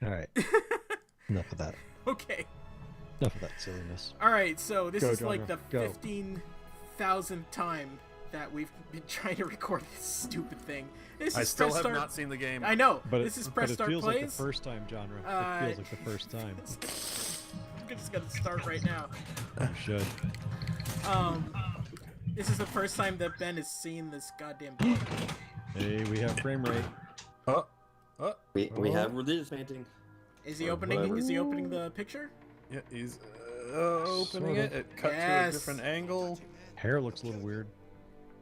All right. Enough of that. Okay. Enough of that silliness. All right. So this is like the Go. 15,000th time that we've been trying to record this stupid thing. This I is still Press have Start. not seen the game. I know. But this is Press it Start feels Plays. like the first time genre. It feels like the first time. I'm just gonna start right now. You should. This is the first time that Ben has seen this goddamn game. Hey, we have frame rate. We have religious painting. Is he Or opening? whatever. Is he opening the picture? Yeah, he's opening Sort of. it. It cut to a Yes. different angle. Hair looks a little weird.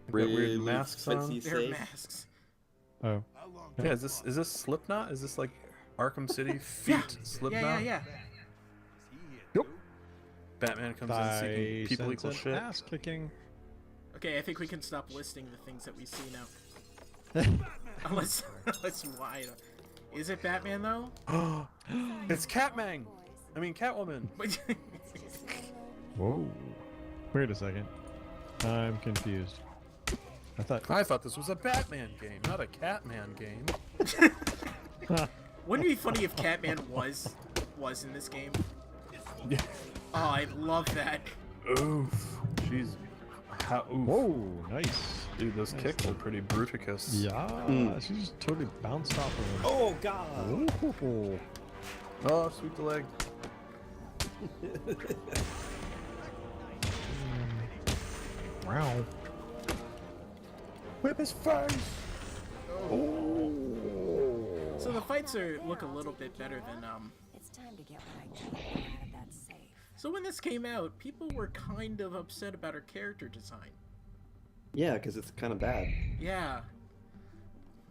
Got weird masks on. fancy They're safe. masks. Oh. Yeah, is this Slipknot? Is this like Arkham City feet Slipknot? Yeah. Yep. Batman comes in seeking people equal shit. Ass kicking. Okay, I think we can stop listing the things that we see now. unless you lie. Is it Batman though? It's Catman. I mean Catwoman. Whoa. Wait a second. I'm confused. I thought this was a Batman game, not a Catman game. Wouldn't it be funny if Catman was in this game? Yeah. Oh, I love that. Oof. Jeez. Oof. Whoa, nice. Dude, those kicks are pretty bruticus. Yeah, she just totally bounced off of him. Oh God! Ooh. Oh, sweep the leg. Wow. Whip his face! So the fights look a little bit better than It's time to get what I need out of that safe. So when this came out, people were kind of upset about her character design. Yeah, because it's kind of bad. Yeah.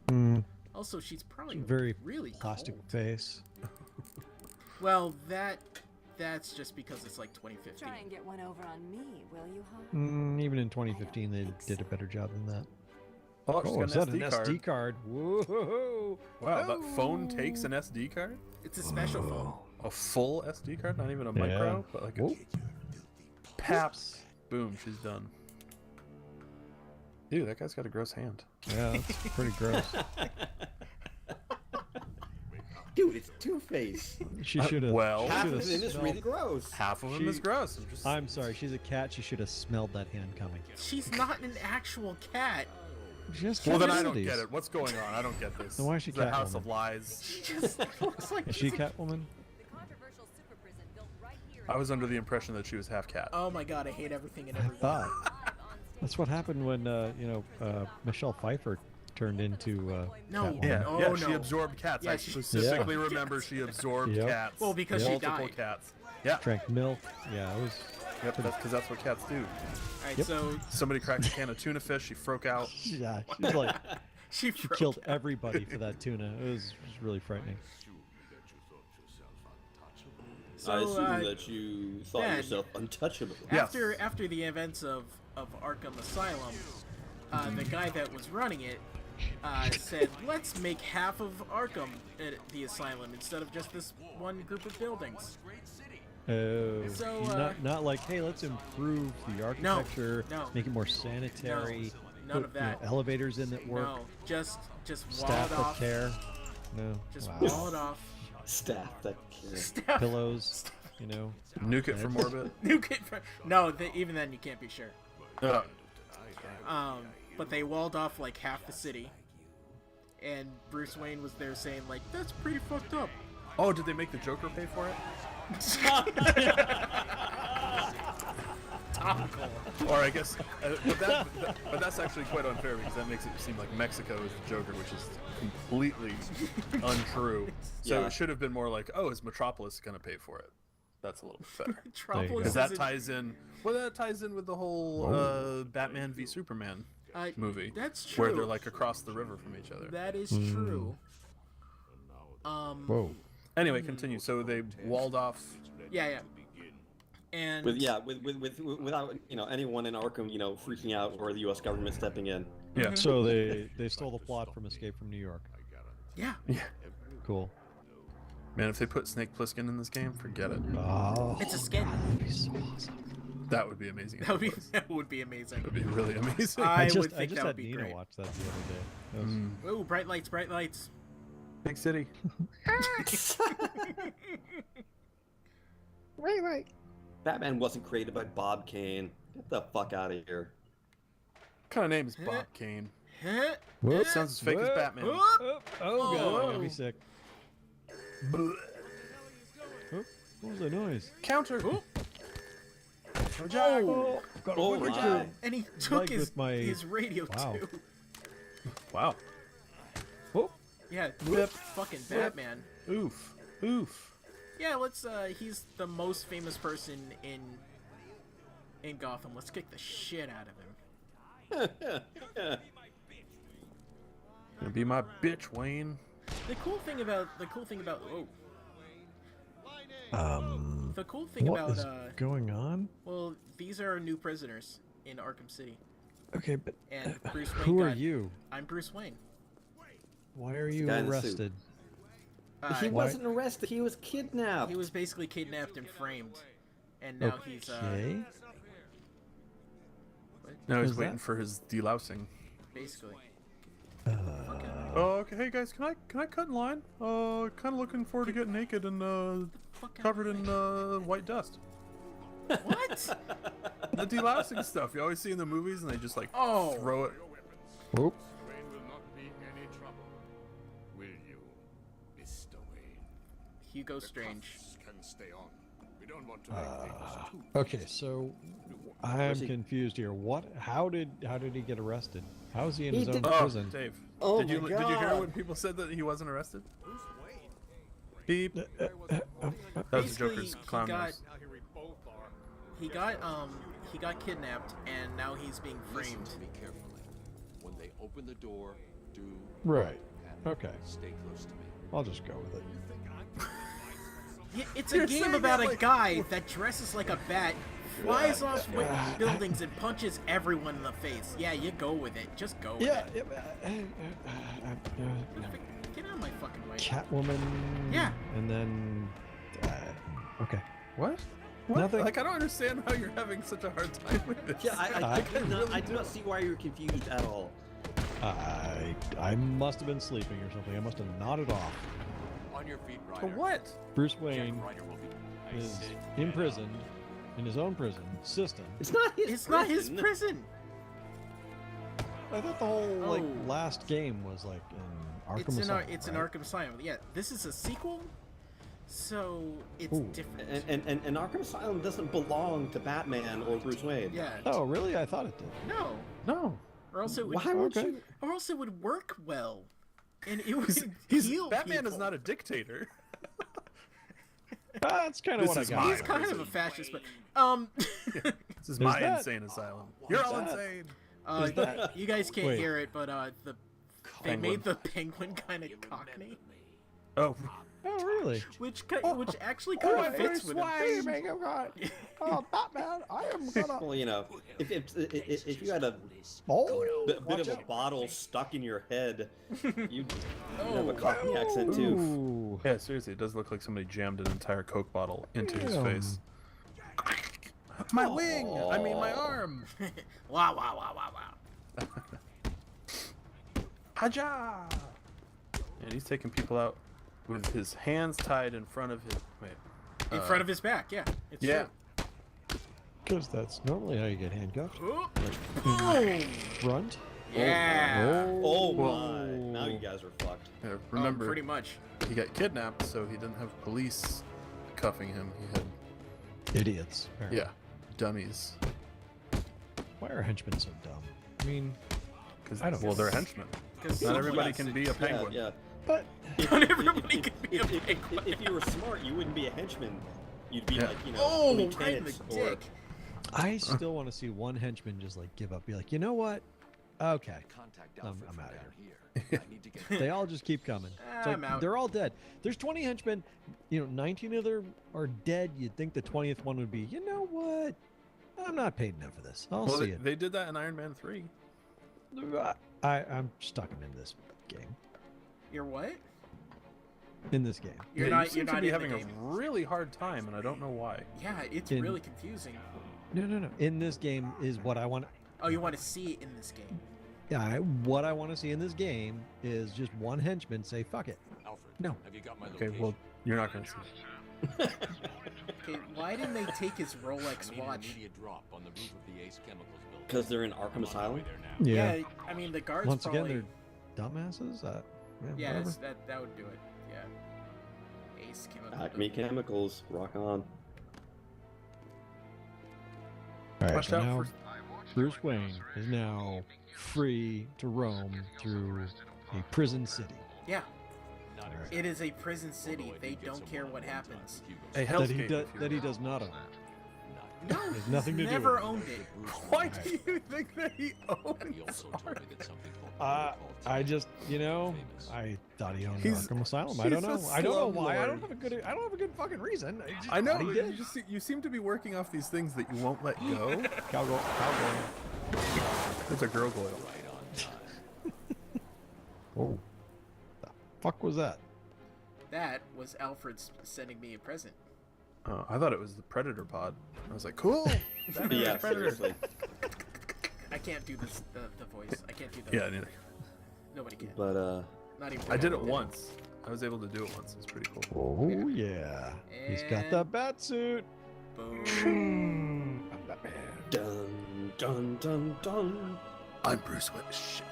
Mm, Also, she's probably very really plastic cold. face. Well, that's just because it's like 2015. Try and get one over on me, will you, huh? Even in 2015, they did a better job than that. Oh, she's Oh, is got that an an SD card. SD card? Whoa! Wow, that phone takes an SD card? It's a special phone. A full SD card? Not even a micro? But like Whoa. a paps. Boom, she's done. Dude, that guy's got a gross hand. Yeah, that's pretty gross. Dude, it's Two-Face. She should have. well, Half of should've it is smelled- really gross. half of him She- is gross. I'm just... I'm sorry, she's a cat. She should have smelled that hand coming. She's not an actual cat. She has Well, then I don't abilities. get it. What's going on? I don't get this. Then why is she It's a house Catwoman? of lies. She just looks like Is she Catwoman? I was under the impression that she was half cat. Oh my god, I hate everything and I everything. thought. That's what happened when Michelle Pfeiffer turned into No. Catwoman. Yeah, Oh, yeah, she no. absorbed cats. Yeah, I she- specifically remember she absorbed Yep. cats. Well, because she multiple died. cats. Yeah, Drank milk. Yeah, it was. yep, that's because that's what cats do. Alright, Yep. so Somebody cracked a can of tuna fish, she froke out. Yeah, she's like she she broke killed out. everybody for that tuna. It was really frightening. So, I assume that you thought Ben, yourself untouchable. Yes. After the events of Arkham Asylum, the guy that was running it said, let's make half of Arkham the asylum instead of just this one group of buildings. Oh, So, not like, hey, let's improve the architecture, no. make it more sanitary. None put, of that. Elevators in that work. No, just wall Staff it that off. care. No. Just Wow. wall it off. Staff that care. Staff. Pillows. You know. Nuke it from orbit. Nuke it no, even then you can't be sure. Uh, But they walled off like half the city, and Bruce Wayne was there saying like, "That's pretty fucked up." oh, did they make the Joker pay for it? Topical. Or I guess, but that's actually quite unfair because that makes it seem like Mexico is the Joker, which is completely untrue. So Yeah. it should have been more like, oh, is Metropolis going to pay for it? That's a little bit better. Metropolis Because that isn't- ties in. Well, that ties in with the whole Batman v Superman movie. That's true. Where they're like across the river from each other. That is true. Whoa. Anyway, continue. So they walled off. Yeah. And Without anyone in Arkham freaking out or the U.S. government stepping in. Yeah. So they stole the plot from Escape from New York. yeah, Cool. Man, if they put Snake Plissken in this game, forget it. Oh, it's a skin. that'd be so awesome. That would be amazing. That would be amazing. That would be really amazing. I I would just think that would had be Nina great. watch that the other day. That was, Ooh, bright lights, bright lights. Big city. Right. Batman wasn't created by Bob Kane. Get the fuck out of here. What kind of name is Bob Kane? Huh? Whoop. Sounds as fake as Batman. Whoop. Oh, God, I'm Oh. gonna be sick. Oh, what was that noise? Counter. Whoop. Oh, got a Oh, whip my. attack. And he took Like his with my- his radio Wow. too. Wow. Oh, Yeah, Whip. fucking Batman. Oof. Oof. Yeah, let's he's the most famous person in Gotham. Let's kick the shit out of him. Gonna be my bitch, Wayne. The cool thing about the cool thing about what is going on? well, these are new prisoners in Arkham City. Okay, but And Bruce Wayne who are got- you? I'm Bruce Wayne. Why are you guy in the arrested? He Uh, wasn't arrested. He was kidnapped. he was basically kidnapped and framed, and now he's Okay. Now he's Is waiting that- for his delousing. basically. Oh, okay. Hey guys, can I cut in line? Kind of looking forward to getting naked and Fuck out covered of in my white dust. way. What? The delousing stuff you always see in the movies, and they just like Oh. throw it. Whoop. Wayne will not be any trouble, will you, Mr. Wayne? Hugo Strange. Cuffs can stay on. We don't want to make things too Okay, so I'm confused here. How did he get arrested? How is he in He his own did- Oh, prison? Dave. Oh did you my did you hear God. when people said that he wasn't arrested? Beep. That was the Basically, Joker's clown he got nose. Now here we both are. he got kidnapped, and now he's being Listen framed. to me carefully. When they open the door, do Right. not Okay. stay close to me. I'll just go with it. Yeah, it's a You're game saying about that a like- guy that dresses like a bat, flies off buildings, and punches everyone in the face. Yeah, you go with it. Just go with Yeah. it. Yeah. Get out of my fucking way. Catwoman. Yeah. And then. Okay. What? Nothing. Like I don't understand how you're having such a hard time with this. Yeah, I do not see why you're confused at all. I must have been sleeping or something. I must have nodded off. On your feet, For Ryder. what? Bruce Jack Wayne Ryder will be. is imprisoned in his own prison system. It's not his. It's not his prison. I thought the whole like Oh. last game was like in Arkham It's in Asylum, it's in right? Arkham Asylum. Yeah, this is a sequel, so it's Ooh. different. And Arkham Asylum doesn't belong to Batman or Bruce Wayne. Yeah. Oh, really? I thought it did. No. No. Or else it would. Why would Okay. you? Or else it would work well, and it would He's heal Batman people. is not a dictator. That's kind of This what I is got. mine. He's kind of a fascist, but This is my that- insane asylum. You're all that- insane. Is that- you guys can't Wait. hear it, but they Penguin. made the penguin kind of cockney, Oh. Oh, really? which actually kind of fits with him. Oh, Batman! I am gonna. Well, you know, if you had a Oh, bit of a bottle stuck in your head, you'd have a Cockney accent too. Ooh. Yeah, seriously, it does look like somebody jammed an entire Coke bottle into his Damn. face. My wing! I mean, my arm! Wow, wow, wow, wow, wow. Haja! And he's taking people out with his hands tied in front of his. Wait. In front of his back, yeah. It's Yeah. Because that's normally how you get handcuffed. true. Like, front. Yeah. Oh Well- my! Now you guys are fucked. Yeah, remember, pretty much. he got kidnapped, so he didn't have police cuffing him. He had, Idiots. apparently. yeah, dummies. Why are henchmen so dumb? I mean, Because I don't well, know. they're henchmen. Because Not everybody can be a penguin. Yeah. but Not everybody can be a If penguin. if you were smart, you wouldn't be a henchman. You'd be Yeah. like, you know, Oh, a right in the lieutenant or dick. I still want to see one henchman just like give up. Be like, you know what? Okay. Contact I'm Alfred from outta down here. I need to get. They all just keep coming. It's like, I'm out. they're all dead. There's 20 henchmen. 19 of them are dead. You'd think the 20th one would be, you know what? I'm not paid enough for this. I'll Well, see they did that in Iron Man 3. it. I'm stuck in this game. You're what? In this game. You're Yeah, not. you seem You're to not be in having the a game. really hard time, and I don't know why. Yeah, it's in- really confusing. No. In this game is what I want. Oh, you want to see it in this game? Yeah, what I want to see in this game is just one henchman say, fuck it. No. Have you got my Okay, location? well, you're not gonna see. Okay, why didn't they take his Rolex I need an watch? immediate drop on the roof of the Ace Chemicals building. Because they're in Arkham I'm on my Asylum? way there now. Yeah. I mean the guards Once probably. again, they're dumbasses. Yeah, whatever. that would do it. Yeah. Ace Chemical. Acme Chemicals, rock on. All right, Watch so out now for. Bruce Wayne is now free to roam through a prison city. Yeah, Not Alright. exactly. it is a prison city. Although I They did get don't some care one what time happens. with Hugo A Smith. hell's That he, gate, if you that he will. does not own. No, There's he's nothing to do never with it. owned it. Why do you think that he He owns also told me that something called I protocol just, famous. I thought he owned He's- Arkham Asylum. I he's don't know. a I don't know why. I slumlord. don't have a good fucking reason. Just I know, thought he but did. you seem to be working off these things that you won't let go. Cowgirl. There's a girl going. Right on time. Oh, the fuck was that? That was Alfred sending me a present. I thought it was the Predator pod. I was like, cool. Batman Yeah, is Predator. seriously. I can't do this. The voice. I can't do that. Yeah, neither. Nobody can. But, Not even. I did it once. I was able to do it once. It was pretty cool. Oh yeah, he's got the And- bat suit. Boom. I'm Batman. dun, dun, dun, dun. I'm Bruce Wayne. Shit.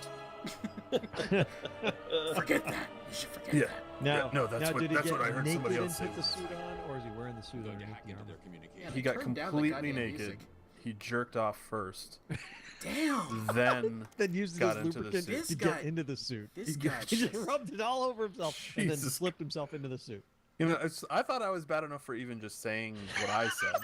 Forget that. You should forget Yeah. that. Now, no, that's now, what- did he that's get what I heard naked somebody and else say put the once. suit on, or is he wearing the suit I'm going to underneath hack the into armor? their communication. Yeah, He they got turned down the completely goddamn naked. music. He jerked off first, Damn. then Then used got his into the lubricant suit. This to guy- get into the suit. This guy He just just- rubbed it all over himself and then Jesus. slipped himself into the suit. You know, I thought I was bad enough for even just saying what I said.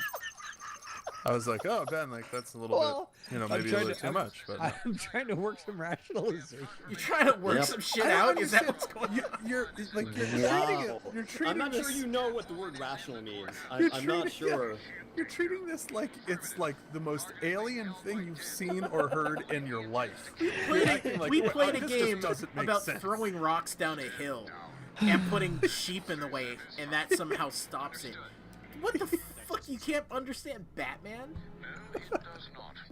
I was like, oh, Ben, like that's a little Well, bit, I'm maybe a trying little to- too much. But no. I'm trying to work some rationalization. You trying to work Yep. some shit I don't out? Is that understand. what's going on? You're treating Wow. it. You're treating I'm not this, sure you know what the word rational means. You're I'm not treating- sure. You're treating this like it's like the most alien thing you've seen or heard in your life. You're acting like, We "Well, played a this just game doesn't make about sense." throwing rocks down a hill and putting sheep in the way, and that somehow stops it. What the fuck? You can't understand Batman?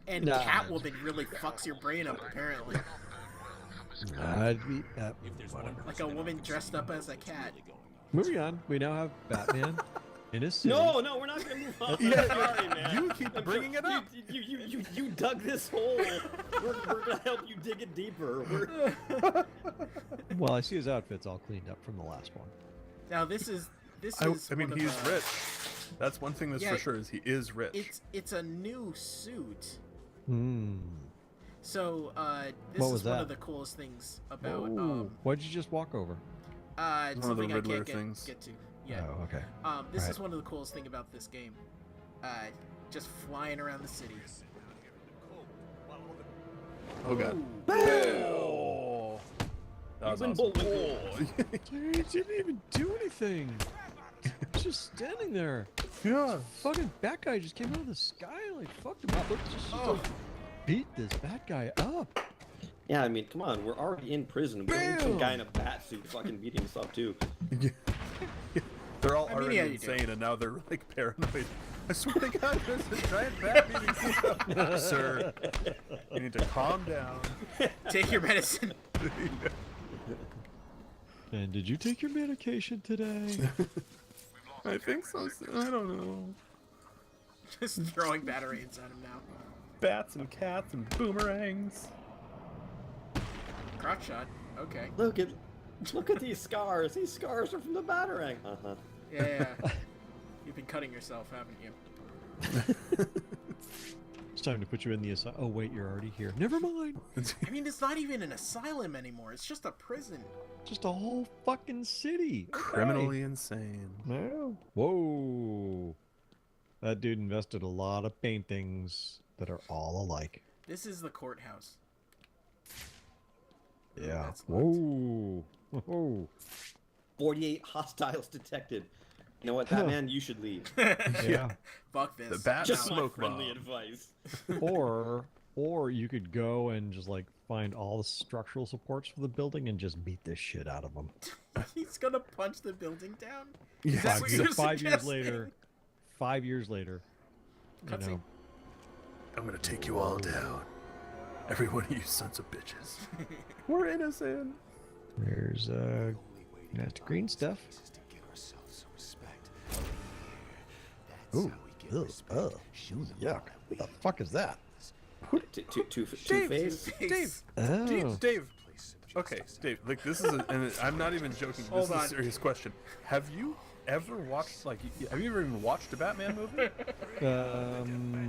And Nah. Catwoman really fucks your brain up, apparently. I'd be, If there's one whatever. Like a woman dressed up as a cat. Moving on, we now have Batman in his suit. No, we're not gonna move on. Yeah, Sorry, man. you keep bringing it up. You dug this hole. We're gonna help you dig it deeper. We're... Well, I see his outfit's all cleaned up from the last one. Now this is I mean, one of he's the- rich. That's one thing that's Yeah, for sure is he is rich. It's a new suit. Hmm. So this What is was one that? of the coolest things about Oh, what'd you just walk over? it's One of the something I Riddler can't things. get to. Yeah. Oh, okay. This Alright. is one of the coolest thing about this game. Just flying around the city. Oh god. Ooh. Oh. That was Even awesome. Bullwinkle. He didn't even do anything. He's just standing there. Yeah. Fucking bat guy just came out of the sky and like fucked him up. Let's just Oh. beat this bat guy up. Yeah, I mean, come on. We're already in prison. We need some Bam! guy in a bat suit fucking beating us up too. They're all I mean, already yeah, you do. insane, and now they're like paranoid. I swear to God, there's a giant bat beating you up. Sir, you need to calm down. Take your medicine. And did you take your medication today? I think so. I don't know. Just throwing batarangs at him now. Bats and cats and boomerangs. Crotch shot. Okay. Look at these scars. These scars are from the batarang. Uh-huh. Yeah. You've been cutting yourself, haven't you? It's time to put you in the asylum. Oh wait, you're already here. Never mind. I mean, it's not even an asylum anymore. It's just a prison. Just a whole fucking city. Okay. Criminally insane. Well, whoa. That dude invested a lot of paintings that are all alike. This is the courthouse. Yeah. That's locked. Whoa. Whoa. 48 hostiles detected. You know what, Batman? You should leave. Yeah. Fuck this. The bat Just my smoke friendly bomb. advice. or you could go and just like find all the structural supports for the building and just beat the shit out of them. He's gonna punch the building down. Yeah. Is that what you're 5 years suggesting? later. 5 years later. You Cutscene. know, I'm gonna take you all down. Every one of you sons of bitches. We're innocent. there's That's green stuff. Ooh, yuck. What the fuck is that? Two-Face? Dave, Oh. Dave. Okay, Dave. Like this is, and I'm not even joking. This is a serious question. Have you ever watched have you ever even watched a Batman movie?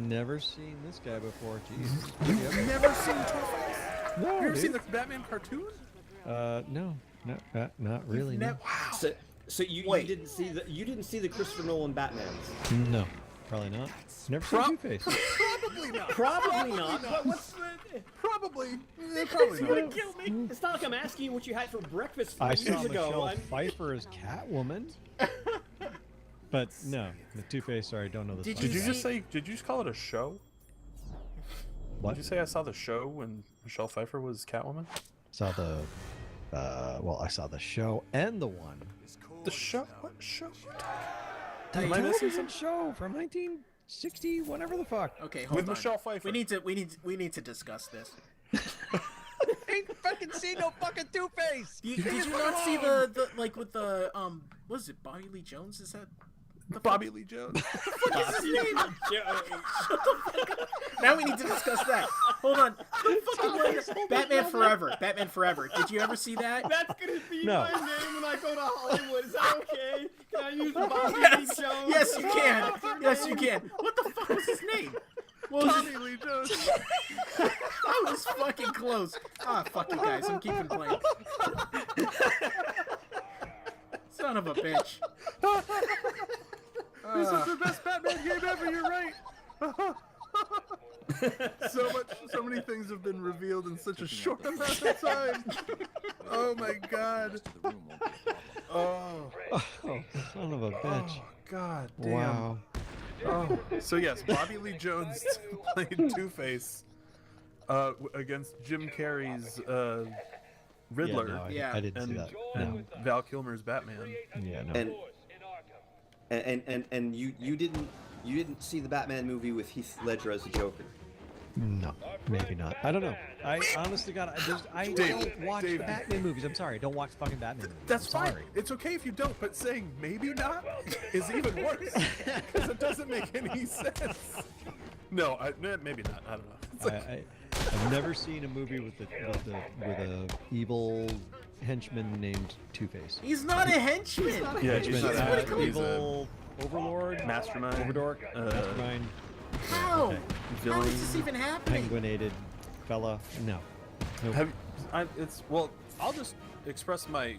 Never seen this guy before. Jeez. You've never seen Two-Face? No, Have you ever dude. seen the Batman cartoon? No, not really. No. So you didn't see the Christopher Nolan Batmans? No, probably not. Never seen Two-Face. Probably not. Probably not. But what's the? Probably. You're Probably gonna not. kill me. It's not like I'm asking you what you had for breakfast I 5 saw years ago. Michelle Pfeiffer as Catwoman. But no, the Two-Face. Sorry, don't know this. Did song. Did you just say? Did you just call it a show? What? Did you say I saw the show when Michelle Pfeiffer was Catwoman? Saw the. Well, I saw the show and the one. The show? What show? The Am I missing television show from 1960, whatever the fuck. Okay, hold With on. Michelle Pfeiffer. We need to discuss this. Ain't fucking seen no fucking Two-Face. Did you not see the like with the what is it, Bobby Lee Jones? Is that Bobby Lee Jones. what is his name? Now we need to discuss that. Hold on. The fucking one, Batman Forever. Batman Forever. Did you ever see that? That's gonna be No. my name when I go to Hollywood. Is that okay? Can I use Bobby Lee Jones? Yes, you can. Yes, you can. What the fuck was his name? What was Bobby Lee Jones. I was fucking close. Ah, fuck you guys. I'm keeping playing. Son of a bitch. This is the best Batman game ever. You're right. So many things have been revealed in such a short amount of time. Oh my god. Oh. Oh, son of a bitch. Oh god damn. Wow. Oh. So yes, Bobby Lee Jones played Two-Face against Jim Carrey's Riddler Yeah, no, Yeah. I didn't see and, that. and Val Kilmer's Batman. Yeah, no. And you didn't see the Batman movie with Heath Ledger as the Joker. No, maybe not. I don't know. I honest to God, I don't watch Dave. Batman movies. I'm sorry, I don't watch fucking Batman movies. That's I'm fine. sorry. It's okay if you don't, but saying maybe not is even worse because it doesn't make any sense. No, maybe not. I don't know. It's like, I've never seen a movie with a evil henchman named Two-Face. He's not a henchman. yeah, he's not what a- he calls he's evil overlord, Mastermind. overdork, mastermind, How? Okay. How is this even happening? penguinated fella. No. Nope. Well, I'll just express my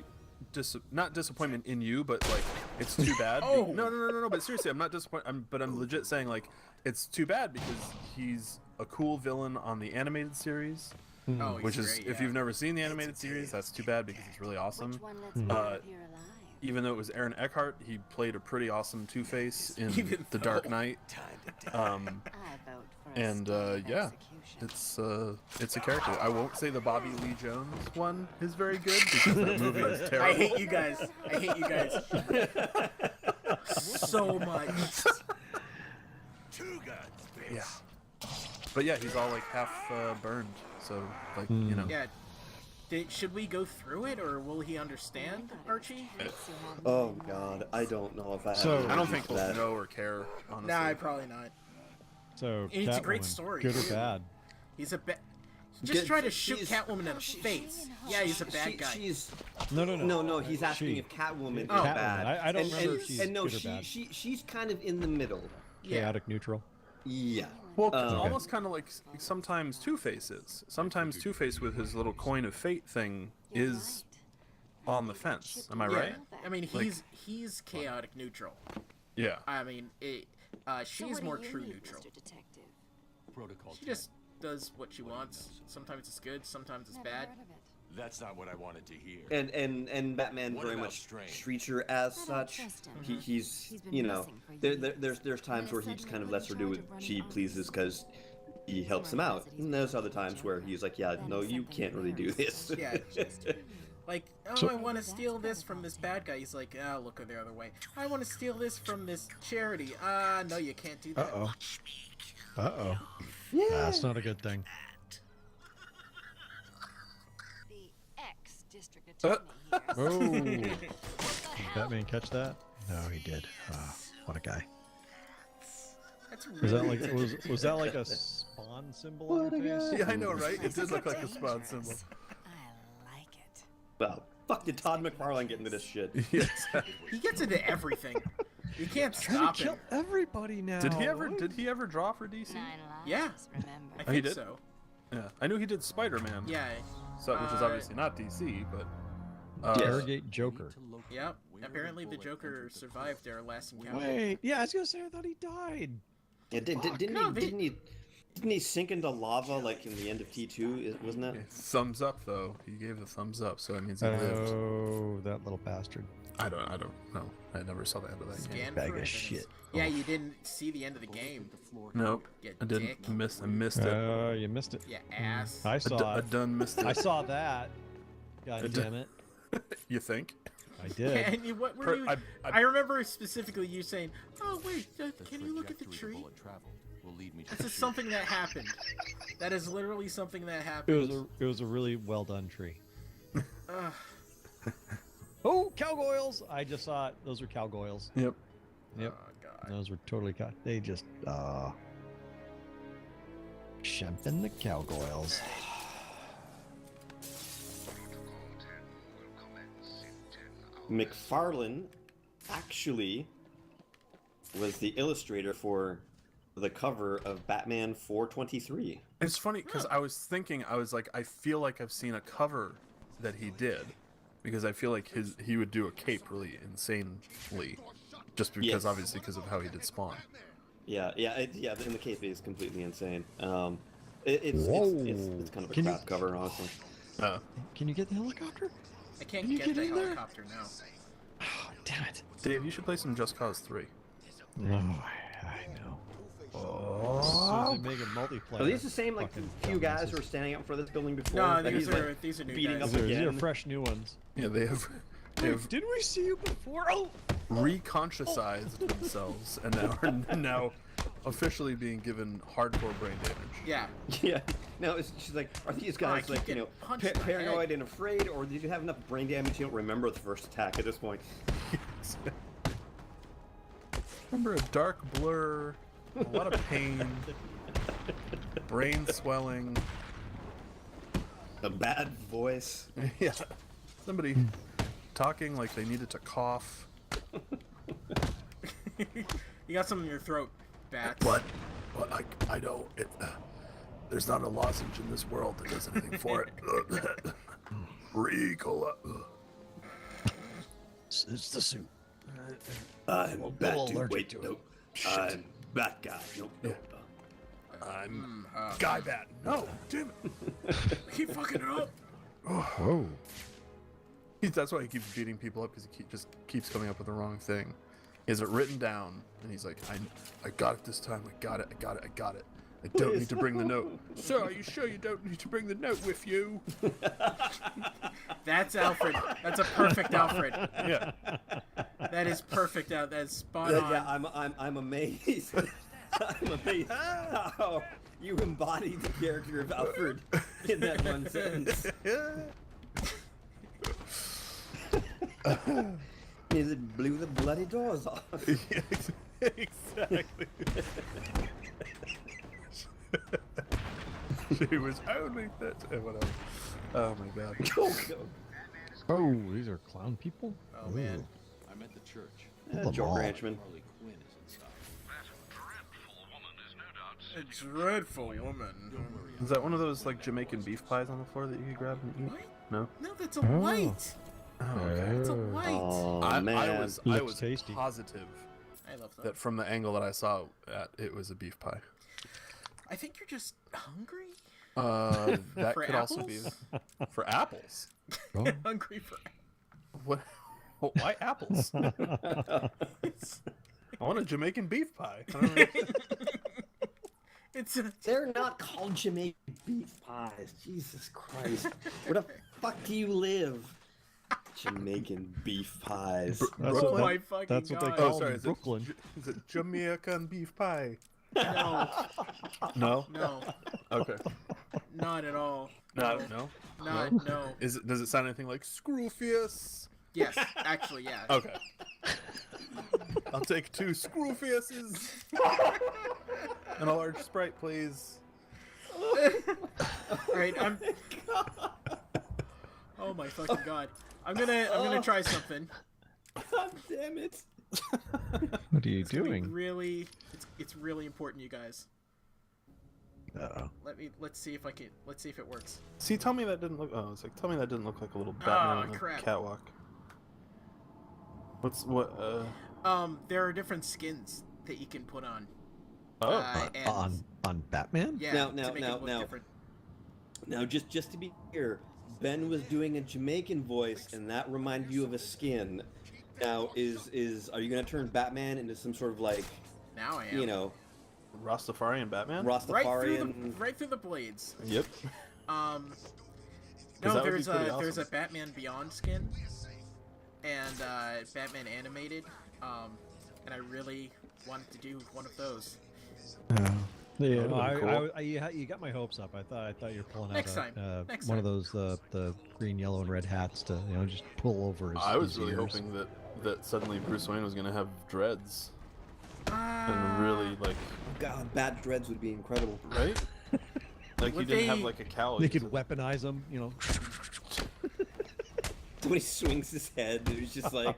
not disappointment in you, but like it's too bad. Oh. No. But seriously, I'm not disappointed. But I'm legit saying like it's too bad because he's a cool villain on the animated series, Oh, he's which is great, if yeah. you've never seen the animated series, that's too bad because it's really awesome. Which one lets me out of here alive? Even though it was Aaron Eckhart, he played a pretty awesome Two-Face in Even The Dark Knight. I vote for a And speedy yeah, execution. it's a character. I won't say the Bobby Lee Jones one is very good because that movie is terrible. I hate you guys. I hate you guys. So much. Yeah. But yeah, he's all like half burned, so like you know. Yeah. Should we go through it, or will he understand, Archie? Oh God, I don't know if I. So- have I don't energy think for he'll that. know or care, honestly. Nah, probably not. So It's a great Catwoman, story, good or too. bad? He's a just Good- try to shoot she's- Catwoman in the face. Yeah, he's a bad guy. She's No. He's asking She. if Catwoman is Oh. bad. I don't and, remember and, if she's and no, good or bad. she's kind of in the middle. Yeah. Chaotic neutral. Yeah. Well, it's Okay. almost kind of like sometimes Two-Face is. Sometimes Two-Face with his little coin of fate thing is on the fence. Am I Yeah. right? I mean, he's chaotic neutral. Yeah. I mean, she's more true neutral. Protocol. She just does what she wants. Sometimes it's good, sometimes it's bad. That's not what I wanted to hear. And Batman What very about much Strange? treats her as I don't such. trust him. He's He's been you know missing for there's times where he just kind of lets her do what she pleases because he helps him out. And there's other times where he's like, yeah, no, you can't really do this. Yeah. Like, oh, So- I want to steal this from this bad guy. He's like, oh, look the other way. I want to steal this from this charity. No, you can't do that. Uh-oh. That's not a good thing. The ex-district Oh, did Batman catch that? No, he did. What a guy. That's Was that really like was that like a spawn symbol on your face? Yeah, I know, right? It did look like a spawn symbol. I like it. Well, fuck did Todd McFarlane get into this shit? Yes. He gets into everything. You can't Trying stop to kill him. everybody now. Did he ever draw for DC? 9 Yeah. lives, remember. I Oh, he think did? so. Yeah, I knew he did Spider-Man. Yeah. So, which is obviously not DC, but Interrogate Joker. Yep. Apparently the Joker survived our last encounter. Wait, yeah, I was gonna say I thought he died. Yeah, No, didn't he sink into lava like in the end of T2? Wasn't that? thumbs up though. He gave the thumbs up, so that means he lived. Oh, that little bastard. I don't know. I never saw the end of that game. Scan Bag for of evidence. shit. Yeah, you didn't see the end of the game. Nope, Get I didn't. dick. I missed it. You missed it. Yeah, ass. I saw I it. done missed it. I saw that. God damn it. You think? I did. And you, what were you? I remember specifically you saying, "Oh wait, can you look at the tree?" This is something that happened. That is literally something that happened. It was a really well done tree. Ugh. Oh, cowgoils! I just saw it. Those were cowgoils. Yep. Yep. Oh god. Those were totally They just Shempin the cowgoils. McFarlane actually was the illustrator for the cover of Batman 423. It's funny because I was thinking, I was like, I feel like I've seen a cover that he did, because I feel like he would do a cape really insanely, just because Yes. obviously because of how he did Spawn. Yeah, and the cape is completely insane. It's kind of a Can you- crap cover, honestly. Can you get the helicopter? I can't Can you get get the in there? helicopter now. Oh, damn it. Dave, you should play some Just Cause 3. No, I know. Oh, as soon as they make it multiplayer. Are these the same like fucking few guys who dumbasses. were standing up for this building before? No, That these he's, are like, these are new beating guys. up These are again? fresh new ones. Yeah, they have Didn't we see you before? Oh! reconsciousized themselves and are now officially being given hardcore brain damage. Yeah. Yeah. No, she's like, are these guys keep like, you getting know, punched in the paranoid head. and afraid, or did you have enough brain damage you don't remember the first attack at this point? Remember a dark blur, a lot of pain, brain swelling. A bad voice. Yeah, somebody talking like they needed to cough. You got something in your throat, bat. What? I know it. There's not a lozenge in this world that does anything for it. Ricola. It's the suit. I'm little bad dude. allergic Wait, to it. no. I'm Bat Guy. No. I'm Guy Bat. No, damn it. Keep fucking it up. Whoa. That's why he keeps beating people up, because he just keeps coming up with the wrong thing. He has it written down, and he's like, I got it this time. I got it. I don't need to bring the note. Sir, are you sure you don't need to bring the note with you? That's Alfred. That's a perfect Alfred. Yeah. That is perfect. That's spot Yeah, on. yeah, I'm amazed. I'm amazed how you embodied the character of Alfred in that one sentence. It blew the bloody doors off. Exactly. She was only 13. Whatever. Oh my god. Go, go. Oh, these are clown people? Oh man. I'm at the church. Joe ball. Ranchman. Harley Quinn is inside. A dreadful woman. Is that one of those like Jamaican beef pies on the floor that you could grab and eat? What? No. No, that's a white. Oh, okay. That's a white. Oh I man. was Looks tasty. positive I love that. that from the angle that I saw it was a beef pie. I think you're just hungry. That For could also be for apples. Oh. Hungry for. What? Why apples? I want a Jamaican beef pie. I don't know. It's a. They're not called Jamaican beef pies. Jesus Christ. Where the fuck do you live? Jamaican beef pies. That's Oh what, my that, fucking that's what they God. call Oh, sorry. in Brooklyn. Is it Jamaican beef pie? No. No. No. Okay. Not at all. No. No. Does it sound anything like Screwfius? Yes, actually, yeah. Okay. I'll take 2 Screwfiuses. And a large Sprite, please. Alright, Oh my fucking god. I'm gonna try something. God damn it. What are you It's gonna be doing? really, it's really important, you guys. Uh-oh. Let's see if it works. See, tell me that didn't look. Oh, it's like tell me that didn't look like a little Batman on a crap. catwalk. There are different skins that you can put on. Oh, And, On Batman? yeah, to make it look different. Now, just to be clear, Ben was doing a Jamaican voice, and that reminded you of a skin. Now, are you gonna turn Batman into some sort of like, Now I am. you know, Rastafarian Batman. Rastafarian? right through the blades. Yep. No, that would be there's pretty a awesome. Batman Beyond skin, and Batman animated. And I really wanted to do one of those. Yeah, That would've been cool. you got my hopes up. I thought you were pulling out Next time. Next one time. of those the green, yellow, and red hats to just pull over his. I was his really ears. hoping that suddenly Bruce Wayne was gonna have dreads and Ah. really like God, Bat Dreads would be incredible. right. Like Would he didn't have they- like a cowl. They he could just had- weaponize them, When he swings his head, it's just like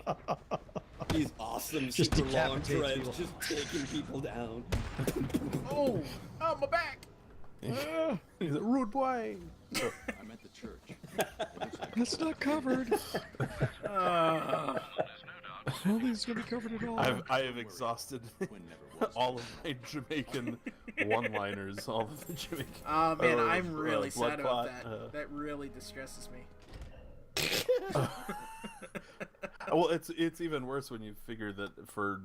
he's awesome, Just super long decapitates dreads, people. just taking people down. Oh, my back. He's a rude boy. So, I'm at the church. That's not covered. Uh, I don't think it's gonna be covered at all. I have exhausted Quinn never was. all of my Jamaican one-liners. All of the Jamaican. oh man, Oh, I'm really blood sad about clot, that. That really distresses me. Well, it's even worse when you figure that for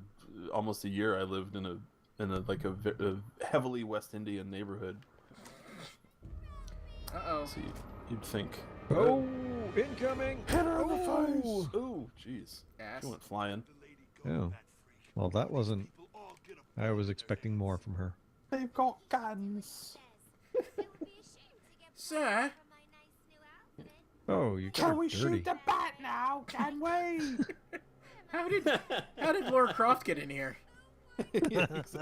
almost a year I lived in a heavily West Indian neighborhood. Uh-oh. So you'd think. Oh, incoming! Hit her in the Oh. face! Ooh, jeez. Ass. She went flying. Oh, well, that wasn't. I was expecting more from her. They've got guns. Sir? Oh, you got her dirty. the bat now? Can we? How did Laura Croft get in here? I guess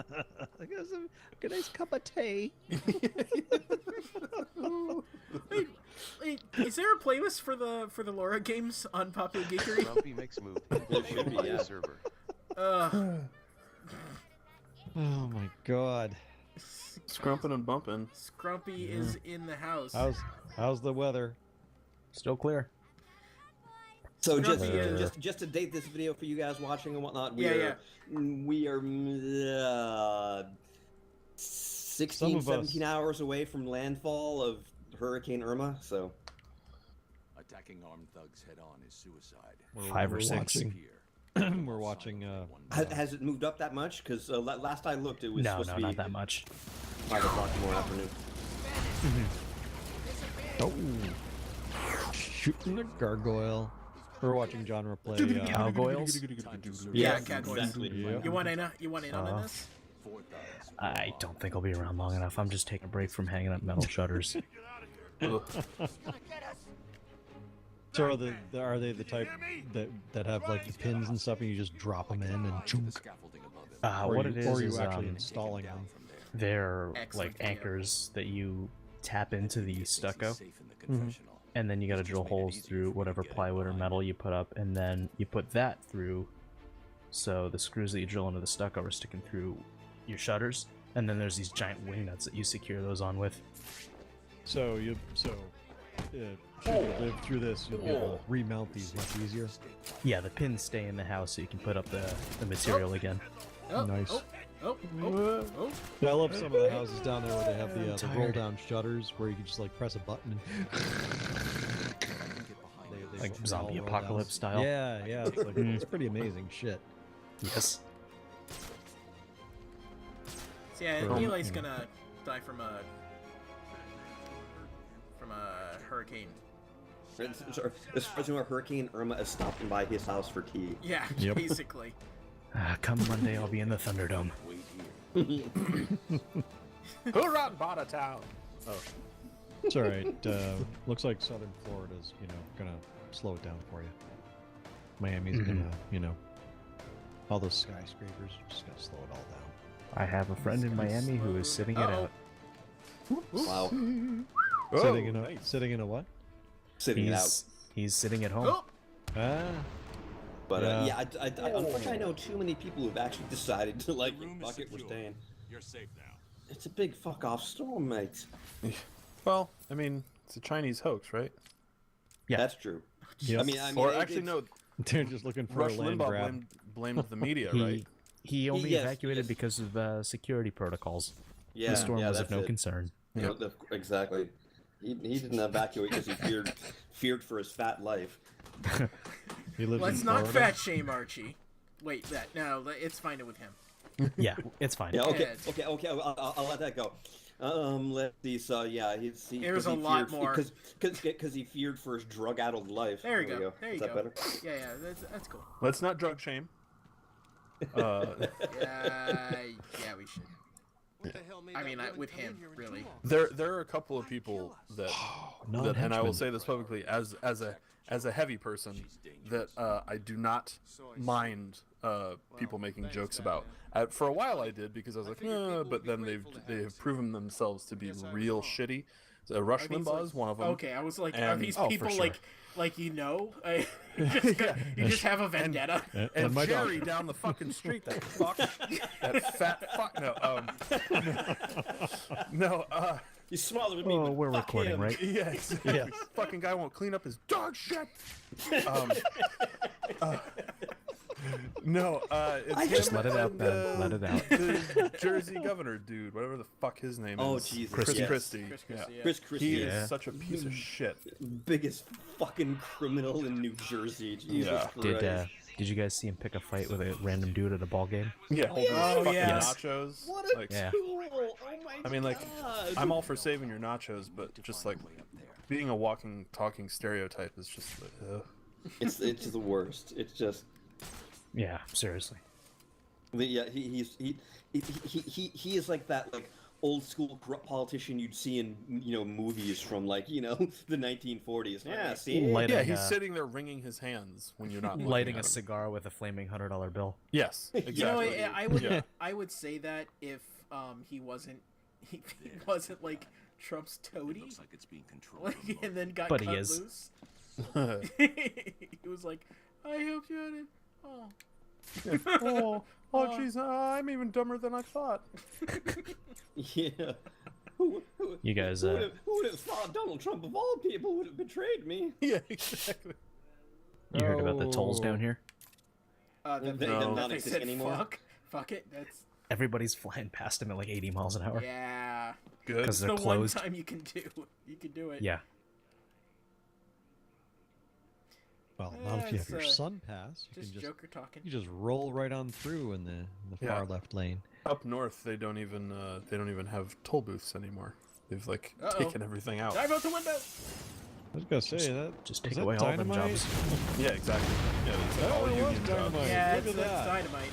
a nice cup of tea. Wait, is there a playlist for the Laura games on Popular Geekery? Grumpy makes move. There should be, yeah. Server. Oh my god. Scrumping and bumping. Scrumpy is in the house. How's the weather? Still clear. So Scrumpy, just to date this video for you guys watching and whatnot, Yeah, we are 16, 17 hours away from landfall of Hurricane Irma, so Attacking armed thugs head on is suicide. 5 or we're 6. watching- we're watching. has it moved up that much? Because last I looked, it was No, supposed no, to be not that much. 5 o'clock tomorrow afternoon. Oh, shooting the gargoyle. We're watching genre play. Gargoyles? Yeah, Yes, Cowboys. exactly. Yeah. You want in on this? 4 thugs. I don't think I'll be around long enough. I'm just taking a break from hanging up metal shutters. Ugh. So are they the type that have like the pins and stuff, and you just drop them in and The chunk? scaffolding above it. What you, it is or are you is actually installing them? Down from there. they're Excellent like video. anchors that you tap into the stucco, Safe in the confessional. and then you gotta drill holes through whatever plywood or metal you put up, and then you put that through. So the screws that you drill into the stucco are sticking through your shutters, and then there's these giant wing nuts that you secure those on with. So should you live through this, you'll be able to remount these much easier. Yeah, the pins stay in the house so you can put up the material again. Oh, Nice. Oh. Yeah, I love some of the houses down there where they have the roll down shutters where you can just like press a button and they Like all zombie roll apocalypse down. style. Yeah, it's like it's pretty amazing shit. Yes. So yeah, Eli's gonna die from a hurricane. As far as you know, Hurricane Irma is stopping by his house for tea. Yeah, Yep. basically. Come Monday, I'll be in the Thunderdome. Wait here. Who run Bartertown? Oh. It's all right. Looks like Southern Florida's, gonna slow it down for you. Miami's gonna, all those skyscrapers just gonna slow it all down. I have a friend in Miami who is sitting it out. Wow. Sitting in nice. sitting in a what? Sitting it out. He's sitting at home. Oh, Ah, But Yeah. I unfortunately, I know too many people who've actually decided to like, Room is fuck it, we're secure. staying. You're safe now. It's a big fuck off storm, mate. Well, I mean, it's a Chinese hoax, right? Yeah. That's true. Yep. I mean, Or it- actually, it's- no. they're just looking for Rush a land Limbaugh grab. blamed the media, He right? he only Yes, evacuated yes. because of security protocols. Yeah, The storm yeah, was of that's no it. concern. You know, exactly. He didn't evacuate because he feared for his fat life. He lives let's in not Florida. fat shame Archie. Wait, it's fine with him. Yeah, it's fine. Yeah, okay, Yeah. okay. I'll let that go. Let's see. So yeah, There's a lot more. because he feared for his drug-addled life. There you go. There you Is that go. better? Yeah, that's cool. Let's not drug shame. Yeah, we should. I mean, with him, really. There are a couple of people that, and I will Non-henchmen. say this publicly as a heavy person, that I do not mind people making jokes about. For a while I did because I was like, but then they have proven themselves to be real shitty. So Rush Are these, Limbaugh like- is one of them. Okay, I was like, are And- these oh, for people sure. like you just have a vendetta? And my dog- Jerry down the fucking street, that fuck, that fat fuck. No, He's smaller than me. Oh, but we're fuck recording, him. right? yeah, exactly. Yeah. Fucking guy won't clean up his dog shit. No, it's Just him let it out, and, Ben. Let it out. The Jersey governor dude, whatever the fuck his name Oh, is. Jesus, Chris yes. Christie. Chris Yeah. Christie, yeah. Chris Christie, He Yeah. is such a piece of shit. biggest fucking criminal in New Jersey. Jesus Yeah. Christ. Did you guys see him pick a fight with a random dude at a ball game? Yeah, holding Oh, his fucking yes. nachos. What a Like, Yeah. tool! Oh my I mean, like, God. I'm all for saving your nachos, but just like being a walking, talking stereotype is just. It's the worst. It's just. Yeah, seriously. Yeah, he is like that old school corrupt politician you'd see in movies from the 1940s. Yeah, see. Lighting, Yeah, he's sitting there wringing his hands when you're not looking lighting at a him. cigar with a flaming $100 bill. Yes, exactly. You know, Yeah. I would say that if he wasn't like Trump's toady, Looks like it's being controlled. like, and then got But he cut is. loose. He was like, I helped you out it. Oh. Oh, jeez, I'm even dumber than I thought. Yeah. Who You guys, would have thought Donald Trump of all people would have betrayed me? Yeah, exactly. you heard about the tolls down here? That They thing, don't that thing exist said anymore? fuck it. That's Everybody's flying past him at like 80 miles an hour. yeah. Good. 'Cause It's they're the closed. one time you can do it. Yeah. Well, not if you have It's, your sun pass. You Just can Joker talking. you just roll right on through in the Yeah. far left lane. Up north, they don't even have toll booths anymore. They've like Uh-oh. taken everything out. Dive out the window. I was gonna say that. Just was take that away all them dynamite? jobs. Yeah, exactly. Yeah, it's like Oh, all it was union jobs. dynamite. Yeah, Look at that's that. dynamite.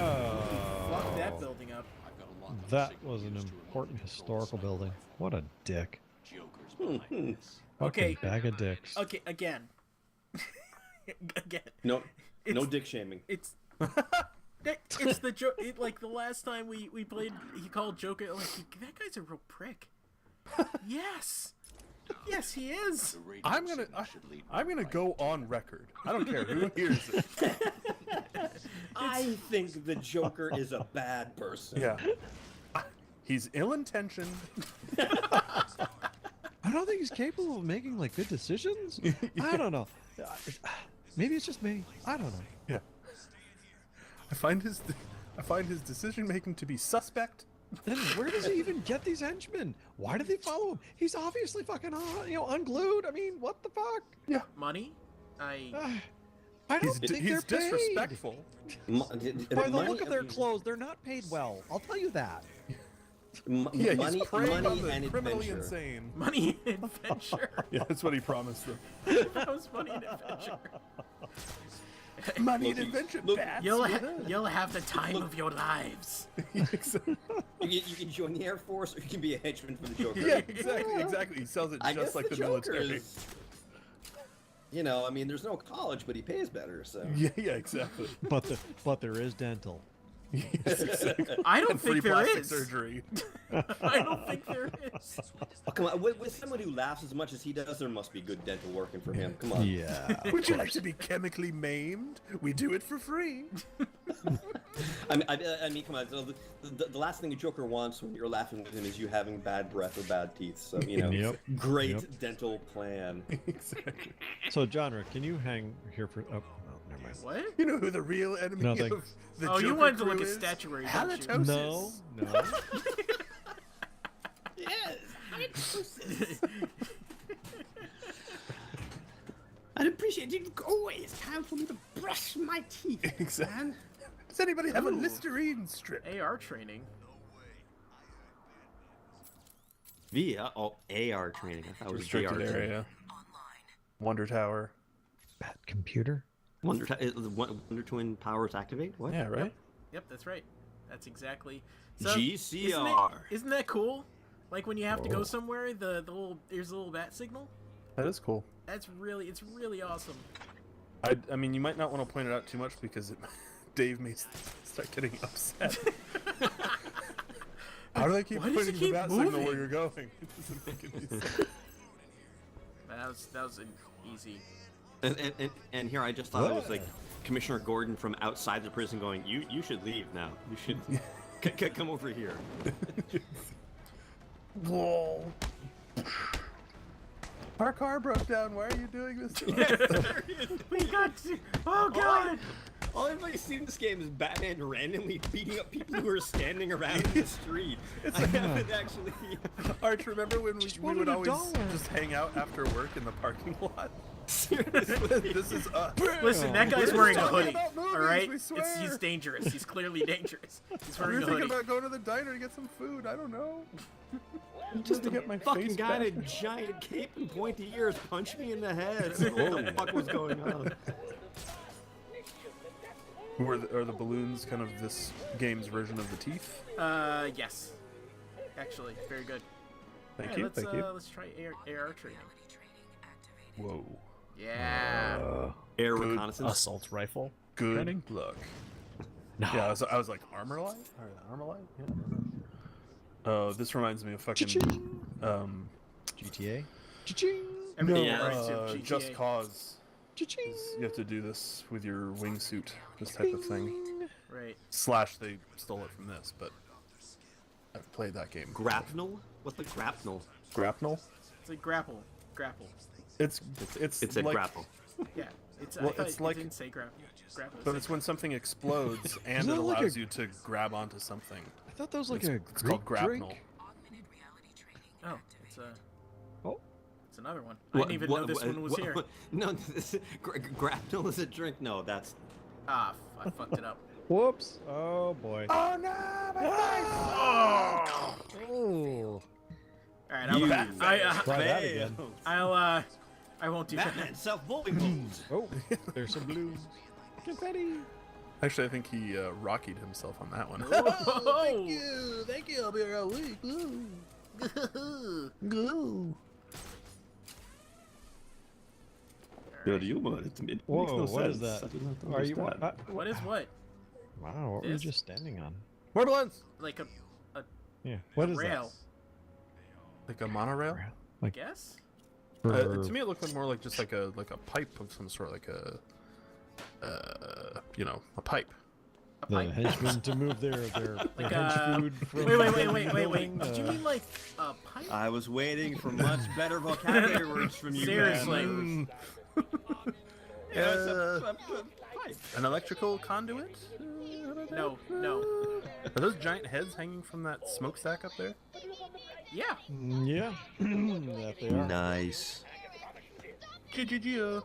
Fuck that Oh, building up. I've got a lot of that signal was an used to important remote historical controls. building. What a dick. Joker's behind this. Okay. Fucking bag of dicks. Okay, again. Again. No, It's- no dick shaming. It's it's the joke. Like the last time we played, he called Joker like that guy's a real prick. Yes, yes, he is. The radio I'm gonna signal should lead I'm gonna right go on record. I don't care who hears it. I think the Joker is a bad person. Yeah. He's ill-intentioned. I don't think he's capable of making like good decisions. I don't know. Maybe it's just me. I don't know. Yeah. I find his decision making to be suspect. Then where does he even get these henchmen? Why do they follow him? He's obviously fucking unglued. I mean, what the fuck? Money? I I don't think He's they're paid. disrespectful. By the look of their clothes, they're not paid well. I'll tell you that. Yeah, money, he's preying on money the and criminally adventure. insane. money and adventure. Yeah, that's what he promised them. That was funny and adventure. Money and Loki, invention, look, bats. You'll have the time of your lives. Exactly. You can join the Air Force, or you can be a henchman for the Joker. Yeah, exactly. He sells it I just guess like the Joker military. is. You know, I mean, there's no college, but he pays better. So. Yeah, exactly. But there is dental. Yes, exactly. I don't And free think there plastic is. surgery. I don't think there is. Oh, come on, with someone who laughs as much as he does, there must be good dental working for him. Come on. Yeah. Would you like to be chemically maimed? We do it for free. I mean, come on. So the last thing a Joker wants when you're laughing with him is you having bad breath or bad teeth. So you know, Yep. great dental plan. Exactly. So, genre, can you hang here for? Oh, never mind. What? You know who the real enemy Nothing. of the Oh, Joker you wanted to crew look at is? statuary, don't you? Halitosis. No. Yes. I'd appreciate it. Oh, it's time for me to brush my teeth. Exactly. Does anybody have a Listerine strip? AR training. AR training. I thought it was Restricted VR training. area. Wonder Tower. Bad computer. Wonder Twin powers activate. What? Yeah, right. Yep, that's right. That's exactly. So, GCR. Isn't that cool? Like when you have to go somewhere, the little there's a little bat signal. That is cool. It's really awesome. I mean, you might not want to point it out too much because Dave may start getting upset. How do they keep Why does putting it the keep bat signal where moving? you're going? It doesn't make any sense. That was an easy. And here I just thought it was like Commissioner Gordon from outside the prison going, you should leave now. You should come over here. Whoa. Our car broke down. Why are you doing this to us? We got to. Oh God! All I've like seen in this game is Batman randomly beating up people who are standing around in the street. I haven't actually. Arch, remember when we would wanted always $1. just hang out after work in the parking lot? Seriously. This is us. Listen, that guy's We're wearing a talking hoodie. about movies, All right, we swear. he's dangerous. He's clearly dangerous. He's We wearing were a thinking hoodie. about going to the diner to get some food. I don't know. Just to a get my fucking face guy in a back. giant cape and pointy ears punched me in the head. What the fuck was going on? Are the balloons kind of this game's version of the teeth? Yes. Actually, very good. Thank Hey, you, let's, thank you. Let's try AR training. Whoa. Yeah. Air Good. reconnaissance. Assault rifle. Good Training? luck. No. Yeah, I was like, armor light? Or armor light? Yeah. Oh, this reminds me of fucking GTA. Everything Yeah. reminds you of GTA. Just Cause. You have to do this with your wingsuit, this type of thing. Right. Slash, they stole it from this, but I've played that game. Grapnel? What's the grapnel? Grapnel? It's like grapple. It's It's a like, grapple. Yeah. It's. Well, I thought it's it like- didn't say grapple. Grapple. But it's when something explodes and Isn't it that like allows a- you to grab onto something. I thought that was like It's called grapnel. Oh, it's a. Oh. It's another one. I didn't even know this one was here. No, grapnel is a drink. No, that's. Ah, I fucked it up. Whoops. Oh boy. Oh no, my face! Oh. All right, Try that again. I won't do Batman that. self-bullying moves. Oh, there's some balloons. Confetti. Actually, I think he Rockied himself on that one. Oh, Thank you. I'll be around week. Glue. Good humor. It makes Whoa, no what is sense. that? I do not Are you? understand. what is what? Wow, what were you This? just standing on? Borderlands. Like a Yeah. What is rail? Like a monorail. that? I Like guess. for, To me, it looked like more like just like a pipe of some sort, like a a pipe. A the pipe. henchmen to move their Like hench food from Wait. building, Did you mean like a pipe? I was waiting for much better vocabulary words from you. Seriously. man. Pipe. An electrical conduit? No. Are those giant heads hanging from that smokestack up there? Yeah. Yeah, that they are. Nice. GGG.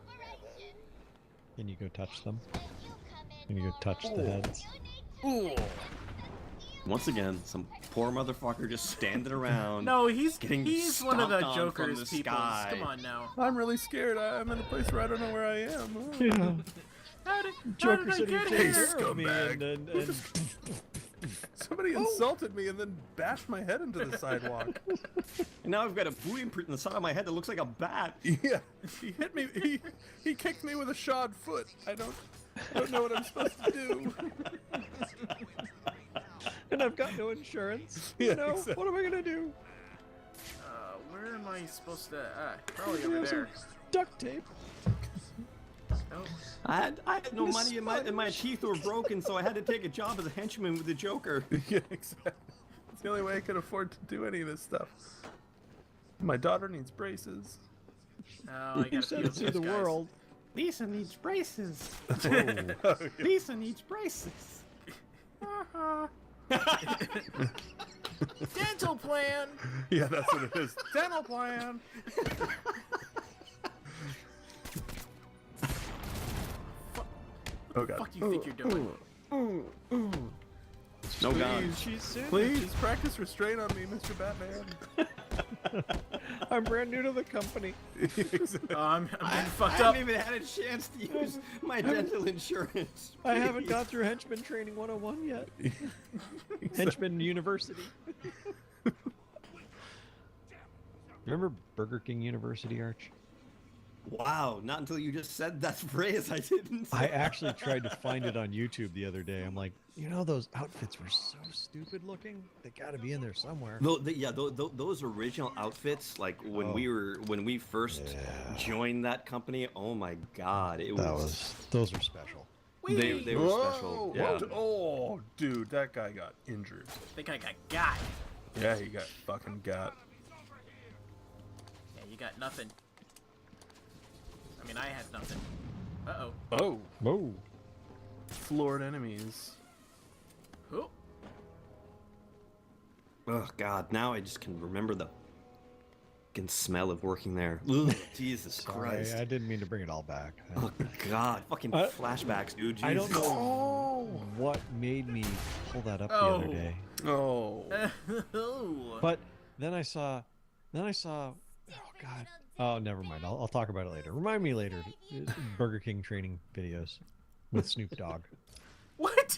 Can you go touch them? Can you go touch the heads? Ooh. Once again, some poor motherfucker just standing around. No, he's Getting one of the stomped on from Joker's the people. sky. Come on now. I'm really scared. I'm in a place where I don't know where I am. Yeah. Joker did I said he'd get take here? care of me, Scumbag. and Somebody insulted me and then bashed my head into the sidewalk. And now I've got a booing print in the side of my head that looks like a bat. Yeah, he hit me. He kicked me with a shod foot. I don't know what I'm supposed to do. and I've got no insurance. Yeah, You know, exactly. what am I gonna do? Where am I supposed to? Probably You over have some there. duct tape. Oh. I had no money and my teeth were broken, so I had to take a job as a henchman with the Joker. Yeah, exactly. It's the only way I could afford to do any of this stuff. My daughter needs braces. Oh, I You gotta said feel to these the guys. world. Lisa needs braces. Oh, yeah. Lisa needs braces. Dental plan. Yeah, that's what it is. Dental plan. Oh god. What do you think you're doing? No gun. Please practice restraint on me, Mr. Batman. I'm brand new to the company. Exactly. Oh, I'm I getting fucked haven't up. even had a chance to use my dental insurance. I haven't got through Henchman Training 101 yet. Henchman University. Remember Burger King University, Arch? Wow, not until you just said that phrase I didn't. I actually tried to find it on YouTube the other day. I'm like, you know, those outfits were so stupid looking. They got to be in there somewhere. Those original outfits, like when we first joined that company. Oh my God, Those were special. they were Whoa, special. Yeah. Oh, dude, that guy got injured. I think I got. Yeah, he got fucking got. Yeah, you got nothing. I mean, I had nothing. Uh-oh. Oh, Whoa. floored enemies. Oh. Oh God, now I just can remember the fucking smell of working there. Ugh, Jesus Sorry, Christ. I didn't mean to bring it all back. Oh God, fucking flashbacks, dude. I don't Jesus. know what made me pull that up the Oh. other day. Oh. But then I saw, oh God. Oh, never mind. I'll talk about it later. Remind me later. Burger King training videos with Snoop Dogg. What?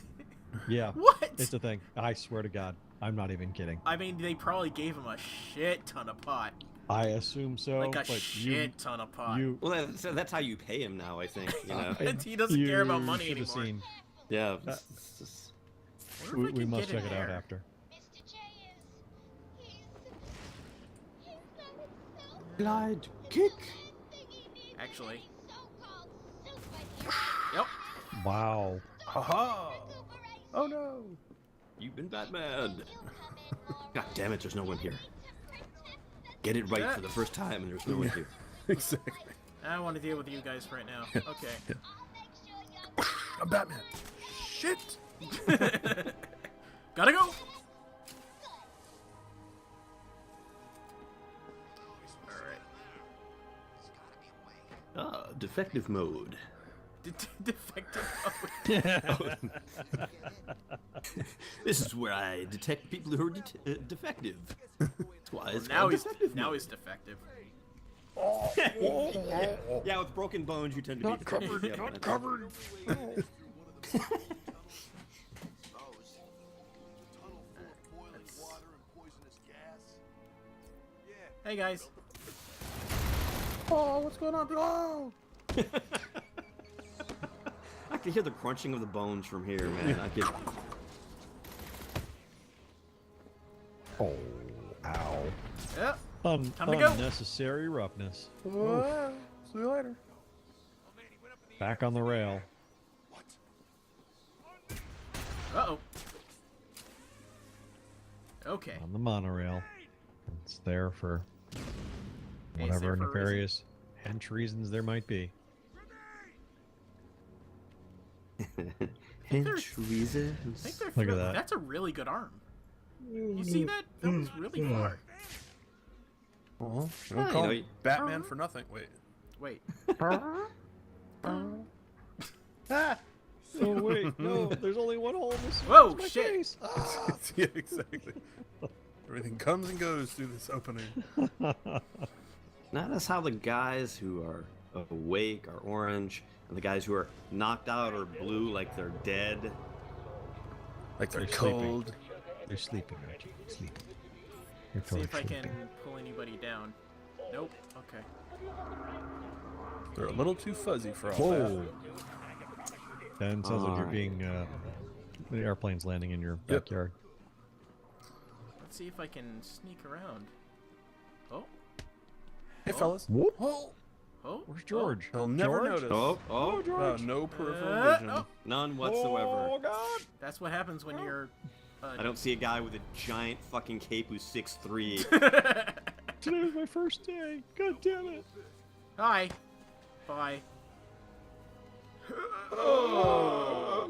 Yeah. What? It's a thing. I swear to God. I'm not even kidding. I mean, they probably gave him a shit ton of pot. I assume so. Like a but shit ton of pot. Well, that's how you pay him now, I think. You know. He doesn't care about money should have anymore. seen. Yeah. Wonder if I We can must get check in it out there. after. Glide kick. Actually. Yep. Wow. Haha. Oh no. You've been Batman. God damn it, there's no one here. Get it right for the first time, and there's no one here. Exactly. I don't want to deal with you guys right now. Okay. I'm Batman. Shit. Gotta go. Ah, defective mode. Defective. This is where I detect people who are defective. That's why it's Now called he's defective now mode. he's defective. Yeah, with broken bones, you tend to be defective. Yeah, that's- Covered. Hey guys. Oh, what's going on? Oh. I can hear the crunching of the bones from here, man. I can. Oh, ow. Yep. Time to go. Unnecessary roughness. See you later. Back on the rail. Uh-oh. Okay. On the monorail. It's there for It's whatever there for a nefarious hench reasons there might be. Hench I reasons. think they're Look at that. That's a really good arm. You see that? That was really far. Well, you we'll call know, him Batman for nothing. Wait. Wait. Oh wait, no, there's only one hole in this. Whoa, my shit. face. Ah. Yeah, exactly. Everything comes and goes through this opening. Notice how the guys who are awake are orange, And the guys who are knocked out or blue like they're dead. Like they're They're sleeping. cold. They're sleeping, Archie. Sleeping. They're See if I totally can sleeping. pull anybody down. Nope. Okay. They're a little too fuzzy for all Whoa! And sounds like you're Alright. being the airplane's landing in your Yep. backyard. Let's see if I can sneak around. Oh. that. Hey, fellas. Whoop. Oh, Oh. Where's George? he'll never George? notice. Oh, No peripheral Uh, vision. oh. none whatsoever. Oh God! That's what happens when you're. I don't see a guy with a giant fucking cape who's 6'3". Today was my first day. God damn it! Hi. Bye. Oh,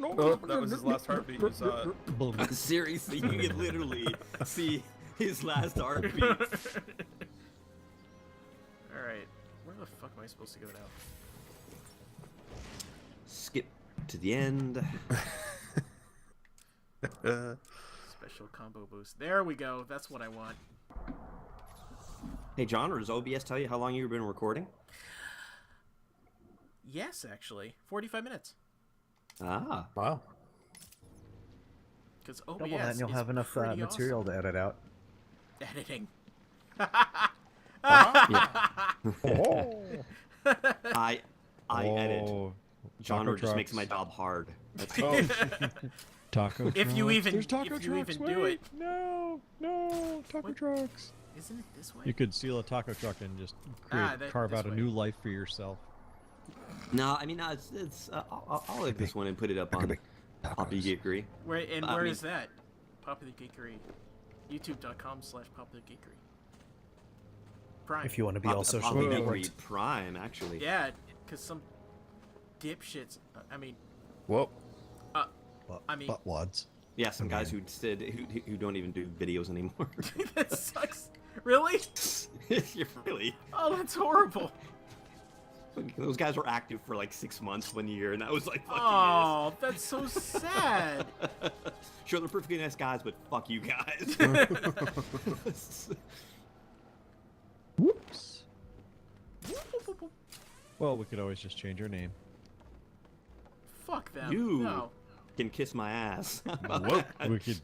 that was his last heartbeat. You saw it. Boom. Seriously, you can literally see his last heartbeat. Alright. Where the fuck am I supposed to go now? Skip to the end. Special combo boost. There we go. That's what I want. Hey, John, does OBS tell you how long you've been recording? Yes, actually. 45 minutes. Ah. Wow. Because OBS Double that and you'll is have enough pretty material to edit out. awesome. Editing. I edit. Oh, John taco just makes trucks. my job hard. That's Oh, Taco If you trucks. even- There's taco if you trucks. even do wait. No, taco What? trucks. Isn't it this way? You could steal a taco truck and just carve this out a way. new life for yourself. no, I mean, no, it's I'll edit this one and put it up on Poppy Geekery. Where and I where mean- is that? Popular Geekery. YouTube.com/Popular Geekery. Prime. If you want to be all Poppy socially Whoa. Geekery networked. Prime, actually. Yeah, because some dipshits. I mean, whoa. I mean- butt wads. Yeah, some guys who said who don't even do videos anymore. that sucks. Really? You're really. Oh, that's horrible. Those guys were active for like 6 months, 1 year, and that was like fuck Oh, that's so sad. you guys. Sure, they're perfectly nice guys, but fuck you guys. Whoops. Well, we could always just change our name. Fuck them. You No. can kiss my ass. How about Whoa. that? We could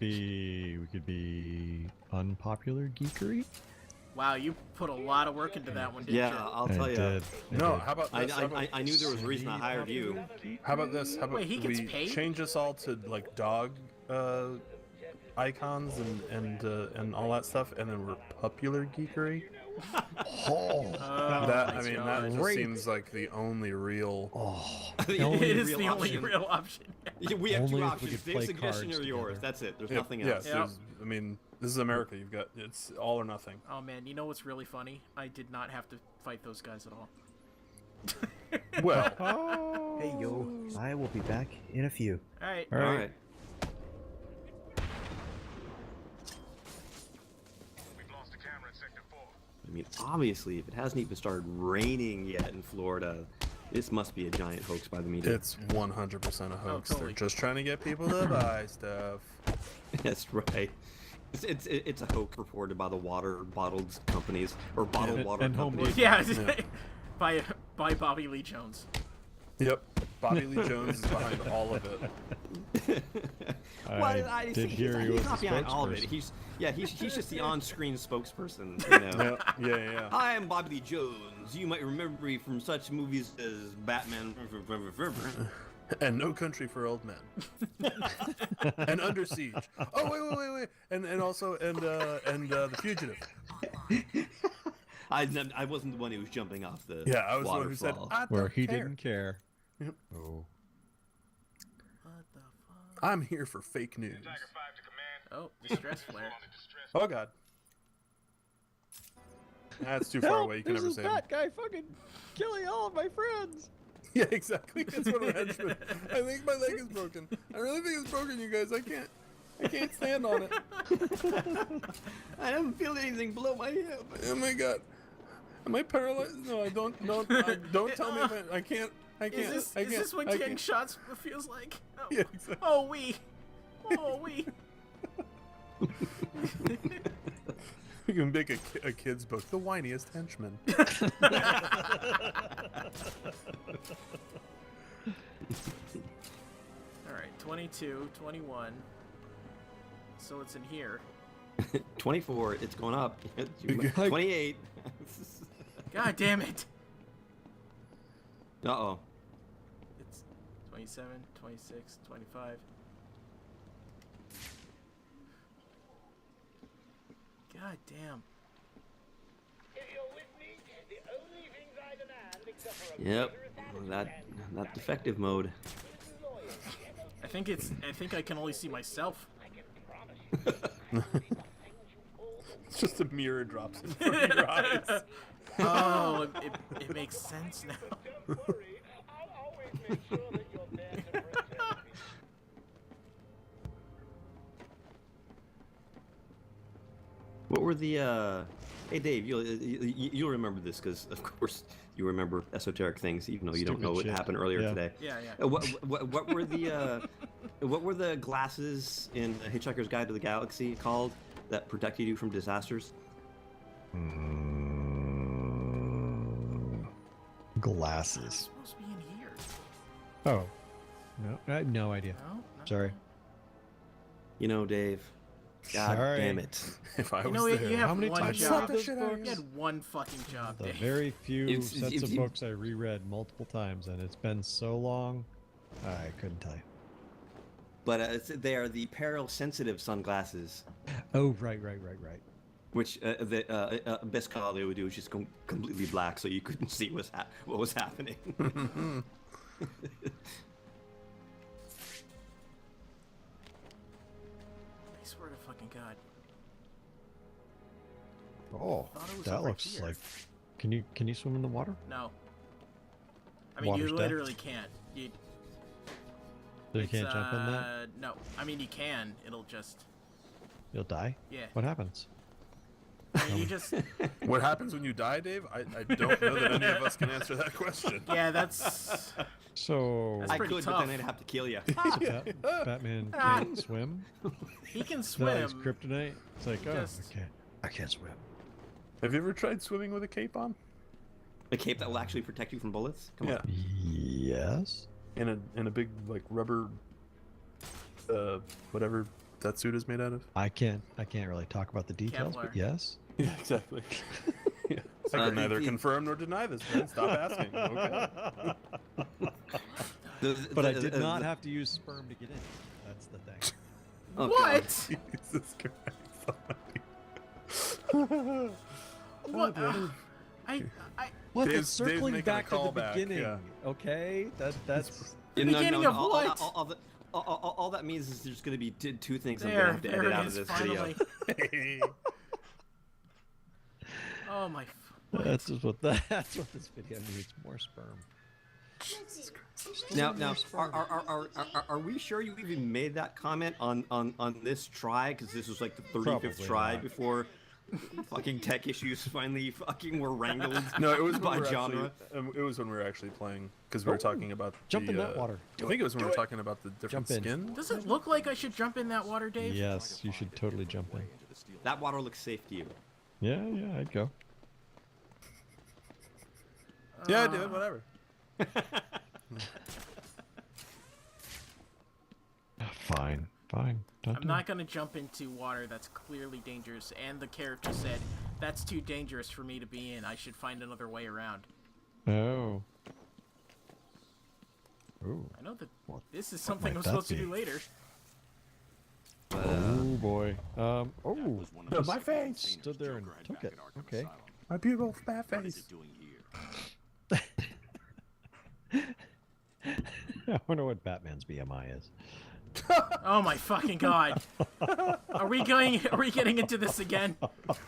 be unpopular geekery. Wow, you put a lot of work into that one, didn't Yeah, you? I'll I tell you. did. I No, did. how about this? How about, I knew there was a reason I hired you. how about this? How about Wait, he gets we paid? change us all to like dog icons and all that stuff, and then we're popular geekery? Oh, That my I mean, God. that just Great. seems like the only real. The It only is real the only option. real option. Yeah, we have Only two if we options: could Dave's play suggestion or cards yours. together. That's it. There's Yep, nothing yes, else. Yep. there's- I mean, this is America. You've got it's all or nothing. Oh man, you know what's really funny? I did not have to fight those guys at all. Well, Oh. Hey yo, I will be back in a few. All right. All All right. right. I mean, obviously, if it hasn't even started raining yet in Florida, this must be a giant hoax by the media. it's 100% a hoax. totally. They're just trying to get people to buy stuff. That's right. It's a hoax reported by the water bottled companies or bottled And- water and Home companies. Yeah. Yeah. by Bobby Lee Jones. Yep, Bobby Lee Jones is behind all of it. I did hear he he's was not the behind all of it. spokesperson. He's just the on-screen spokesperson. You know. Yeah. I am Bobby Lee Jones. You might remember me from such movies as Batman. And No Country for Old Men. And Under Siege. Oh wait. And also The Fugitive. I wasn't the one who was jumping off the Yeah, I was the one who said waterfall. I Where don't he care. didn't care. Yep. Oh. What the fuck? I'm here for fake news. Oh, distress flare. Oh god. That's too far away. You can never say it. guy fucking killing all of my friends. Yeah, exactly. That's what a henchman. I think my leg is broken. I really think it's broken, you guys. I can't stand on it. I don't feel anything below my hip. Oh my god. Am I paralyzed? No, I don't. Don't tell me if I can't. I can't. Is I can't. this what I getting can't. shots feels like? Oh, Yeah, exactly. oh we. Oh we. We can make a kid's book, The Whiniest Henchman. Alright, 22, 21. So it's in here. 24. It's going up. 28. God damn it! Uh-oh. It's 27, 26, 25. God damn. Yep. That defective mode. I think I can only see myself. It's just a mirror drops in front of your eyes. Oh, it makes sense now. What were the Hey Dave, you'll remember this because of course you remember esoteric things, even though you don't know what happened earlier today. Yeah, yeah. What were the what were the glasses in Hitchhiker's Guide to the Galaxy called that protected you from disasters? Glasses. It's supposed to be in here. Oh. No, I have no idea. No? Sorry. You know, Dave. God Sorry. damn it. If I You was know, there. you have How many one times job. have those You books? had one fucking job, The Dave. very few It's- sets it's- of books I reread multiple times, and it's been so long, I couldn't tell you. But they are the peril-sensitive sunglasses, Oh, right. which the best color they would do is just completely black, so you couldn't see what was happening. I swear to fucking God. Oh, Thought it was that over looks here. like. Can you swim in the water? No. I mean, Water's you depth? literally can't. You It's, can't jump in that. No. I mean, you can. It'll just... You'll die. Yeah. What happens? I mean, you just... What happens when you die, Dave? I don't know that any of us can answer that question. Yeah, that's... So, That's I pretty could, but tough. then I'd have to kill you. Batman can't swim. He can Is that his swim. kryptonite? It's like, oh, Just- I can't swim. Have you ever tried swimming with a cape on? A cape that will actually protect you from bullets? Come on. Yes. In a big like rubber, whatever that suit is made out of. I can't really talk about the details, Kevlar. but yes. Yeah, exactly. Yeah. I can neither confirm nor deny this, man. Stop asking. Okay. But I did not have to use sperm to get in. That's the thing. Oh, What? Jesus Christ. What? I... What? Dave's- It's circling Dave's making a back to the callback, beginning. yeah. Okay, that's. The beginning of what? All that means is there's going to be two things I'm There, going to have to there edit it out of is, this finally. video. Oh my... That's just what that's what this video needs. More sperm. Now, are we sure you even made that comment on this try? Because this was like the 35th Probably try not. before fucking tech issues finally fucking were wrangled. No, it was by when we were genre. actually, it was when we were actually playing because we were talking about Jump the, in that water. I think it was when we were talking about the different Jump in. skin. Does it look like I should jump in that water, Dave? Yes, you should totally jump in. That water looks safe to you. Yeah, I'd go. Yeah, dude, whatever. Fine. Don't I'm do not gonna jump into water that's clearly dangerous, and the character said, that's too dangerous for me to be in, I should find another way around. it. Oh. Ooh. I know that What- this is what something might I'm that supposed to be? do later. Oh boy. Oh. My face. Stood there and took it. Okay. My beautiful fat What is face. it doing here? I wonder what Batman's BMI is. Oh my fucking god. Are we getting into this again?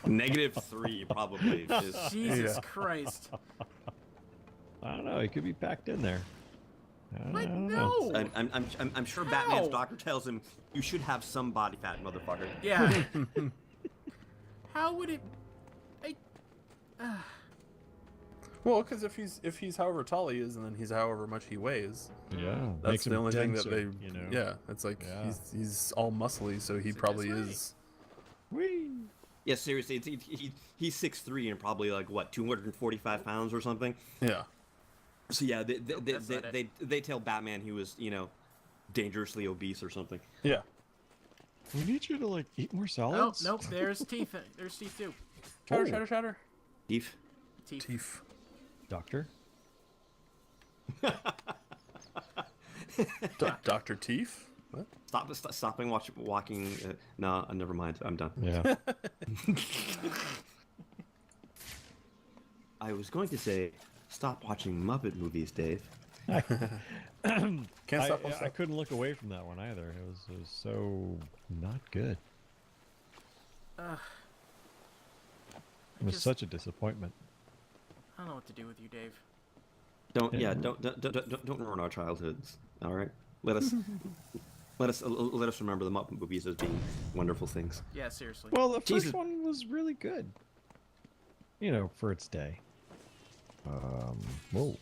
-3 probably. Just- Jesus Yeah. Christ. I don't know. He could be packed in there. I What? don't know. No! I'm sure How? Batman's doctor tells him you should have some body fat, motherfucker. Yeah. How would it... Well, because if he's however tall he is, and then he's however much he weighs, Yeah. that's makes the him only thing that denser, they. You know. Yeah, it's like Yeah. he's all muscly, so he Is it probably this way? is. Whee! Yeah, seriously, he's 6'3" and probably like what 245 pounds or something. Yeah. So yeah, that's not it. they tell Batman he was, you know, dangerously obese or something. Yeah. We need you to like eat more Oh, salads. nope, there's teeth. There's teeth too. Shatter. Beef. Teeth. Teeth. Doctor. Dr. Teeth? What? Stopping walking. No, never mind. I'm done. Yeah. I was going to say, stop watching Muppet movies, Dave. Can't stop. won't I stop. couldn't look away from that one either. It was so not good. It was just- such a disappointment. I don't know what to do with you, Dave. Don't ruin our childhoods. All right, let us remember the Muppet movies as being wonderful things. Yeah, seriously. Well, the Jesus. first one was really good. You know, for its day. Whoa.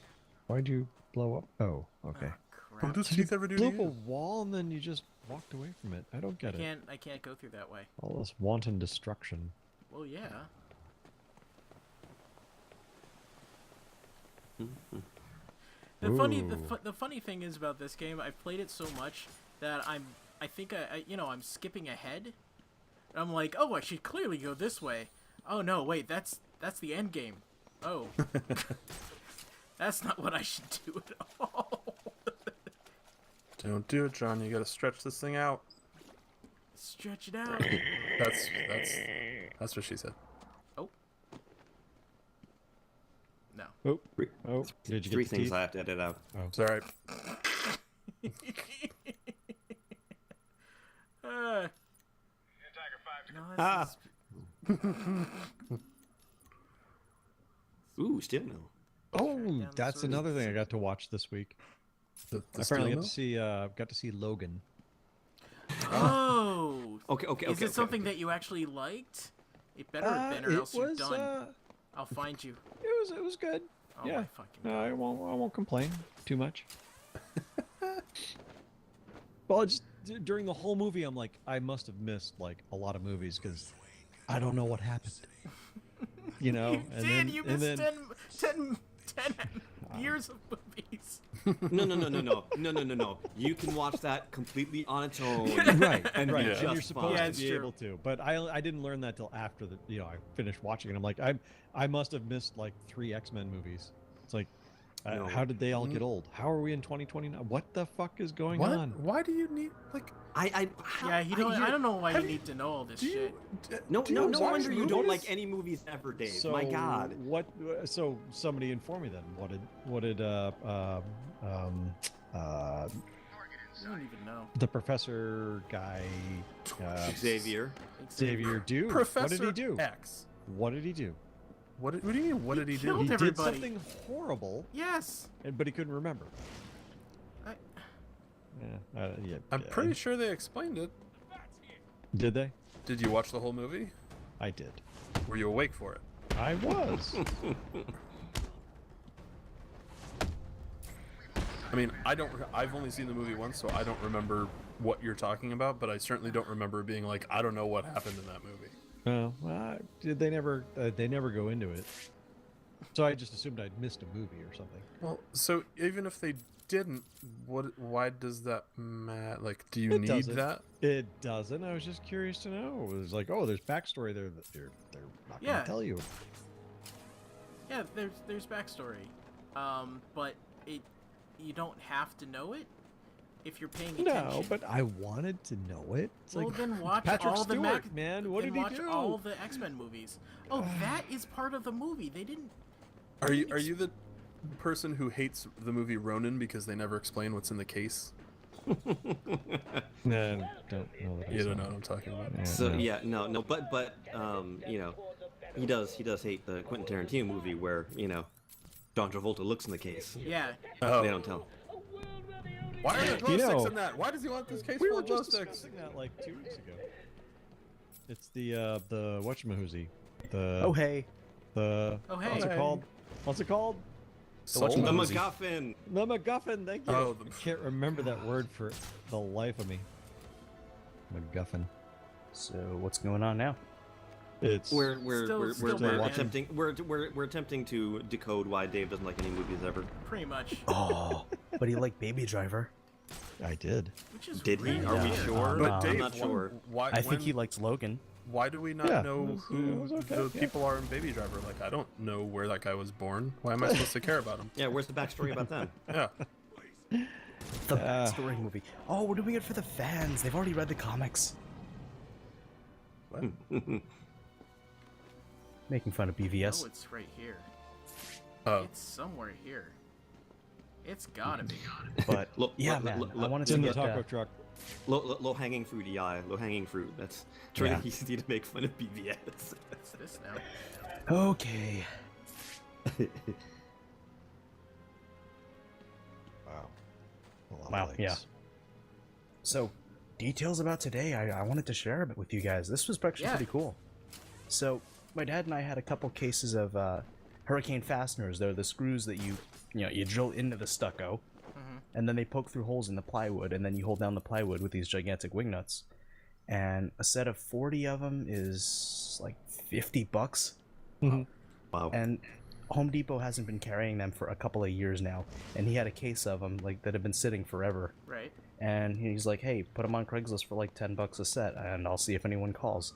Why'd you blow up? Oh, okay. What Crap. does teeth ever do to Blew up a you? wall and then you just walked away from it. I don't get it. I can't go through that way. All this wanton destruction. Well, yeah. The funny thing is about this game, I've played it so much that I think I'm skipping ahead. I'm like, oh, I should clearly go this way. Oh no, wait, that's the end game. Oh, that's not what I should do at all. Don't do it, John. You gotta stretch this thing out. Stretch it out. That's what she said. Oh. No. Oh, oh, did you get Three the things teeth? I have to edit out. It's all right. No, this is- Ooh, steel mill. Oh, down that's the another thing I got to watch this week. The I finally got to see Logan. Oh. Okay. Is it something that you actually liked? It better have been, or It else you're was, done. I'll find you. It was good. Oh Yeah. my fucking No, god. I won't complain too much. Well, it's during the whole movie, I'm like, I must have missed like a lot of movies because I don't know what happened. You know, You and did. then, You and missed then 10 years of movies. No. You can watch that completely on its own. right, And right. be And just you're supposed fine. to be able to, but I didn't learn that till after I finished watching it. I'm like, I must have missed like 3 X-Men movies. It's like, No. how did they all get old? How are we in 2029? What the fuck is going What? on? Why do you need like? I don't know why you need to know all this Do you? shit. No do you watch wonder you don't movies? like any movies ever, Dave. So My God. What? So somebody inform me then. What did I don't even know. the professor guy Xavier. Xavier do? Professor What did he do? X. What did he do? What do you mean? What did he do? killed He did everybody. something horrible, Yes. but he couldn't remember. I- Yeah, I'm pretty sure they explained it. Did they? Did you watch the whole movie? I did. Were you awake for it? I was. I mean, I've only seen the movie once, so I don't remember what you're talking about. But I certainly don't remember being like, I don't know what happened in that movie. Oh, they never go into it. So I just assumed I'd missed a movie or something. Well, so even if they didn't, why does that matter? Like, do you It need doesn't. that? It doesn't. I was just curious to know. It was like, oh, there's backstory there that they're not Yeah. gonna tell you. Yeah, there's backstory, but you don't have to know it if you're paying attention. No, but I wanted to know it. It's Well, like, then watch Patrick all the Stewart, man. What then did he watch do? all the X-Men movies. Oh, that is part of the movie. They didn't. Are you the person who hates the movie Ronin because they never explain what's in the case? No, don't know that. You don't know what I'm talking about. Yeah, So no. yeah, no, but you know, he does hate the Quentin Tarantino movie where John Travolta looks in the case. Yeah. Oh. They don't tell. Why are there glow You sticks know, in that? Why does he want this case We full were of glow just sticks? discussing that like 2 weeks ago. It's the whatchamahoozy. The Oh hey. the Oh, hey. What's it Hey. called? What's it called? Such The a movie. MacGuffin. The MacGuffin. Thank you. Oh, I can't remember that word for the life of me. MacGuffin. So what's going on now? It's we're attempting to decode why Dave doesn't like any movies ever. Pretty much. Oh, but he liked Baby Driver. I did. Which is Did he? really Are we weird. sure? But Dave, I'm not sure. Why, I think he likes Logan. Why do we not Yeah, know it was who okay, the yeah. people are in Baby Driver? Like, I don't know where that guy was born. Why am I supposed to care about him? Yeah, where's the backstory about them? Yeah. The backstory movie. Oh, we're doing it for the fans. They've already read the comics. What? Making fun of BVS. Oh, it's right here. Oh. It's somewhere here. It's gotta be. But Look, yeah, look, man, look, I look, wanted It's to in the get taco truck. Low-hanging fruit, yeah. Low-hanging fruit. That's pretty Yeah. easy to make fun of BVS. What's this now? Okay. Wow. A lot of Wow, legs. yeah. So, details about today, I wanted to share a bit with you guys. This was actually Yeah. pretty cool. So, my dad and I had a couple cases of hurricane fasteners. They're the screws that you drill into the stucco, and then they poke through holes in the plywood, and then you hold down the plywood with these gigantic wing nuts. And a set of 40 of them is like $50. Wow. And Home Depot hasn't been carrying them for a couple of years now, and he had a case of them like that have been sitting forever. Right. And he's like, "Hey, put them on Craigslist for like $10 a set, and I'll see if anyone calls."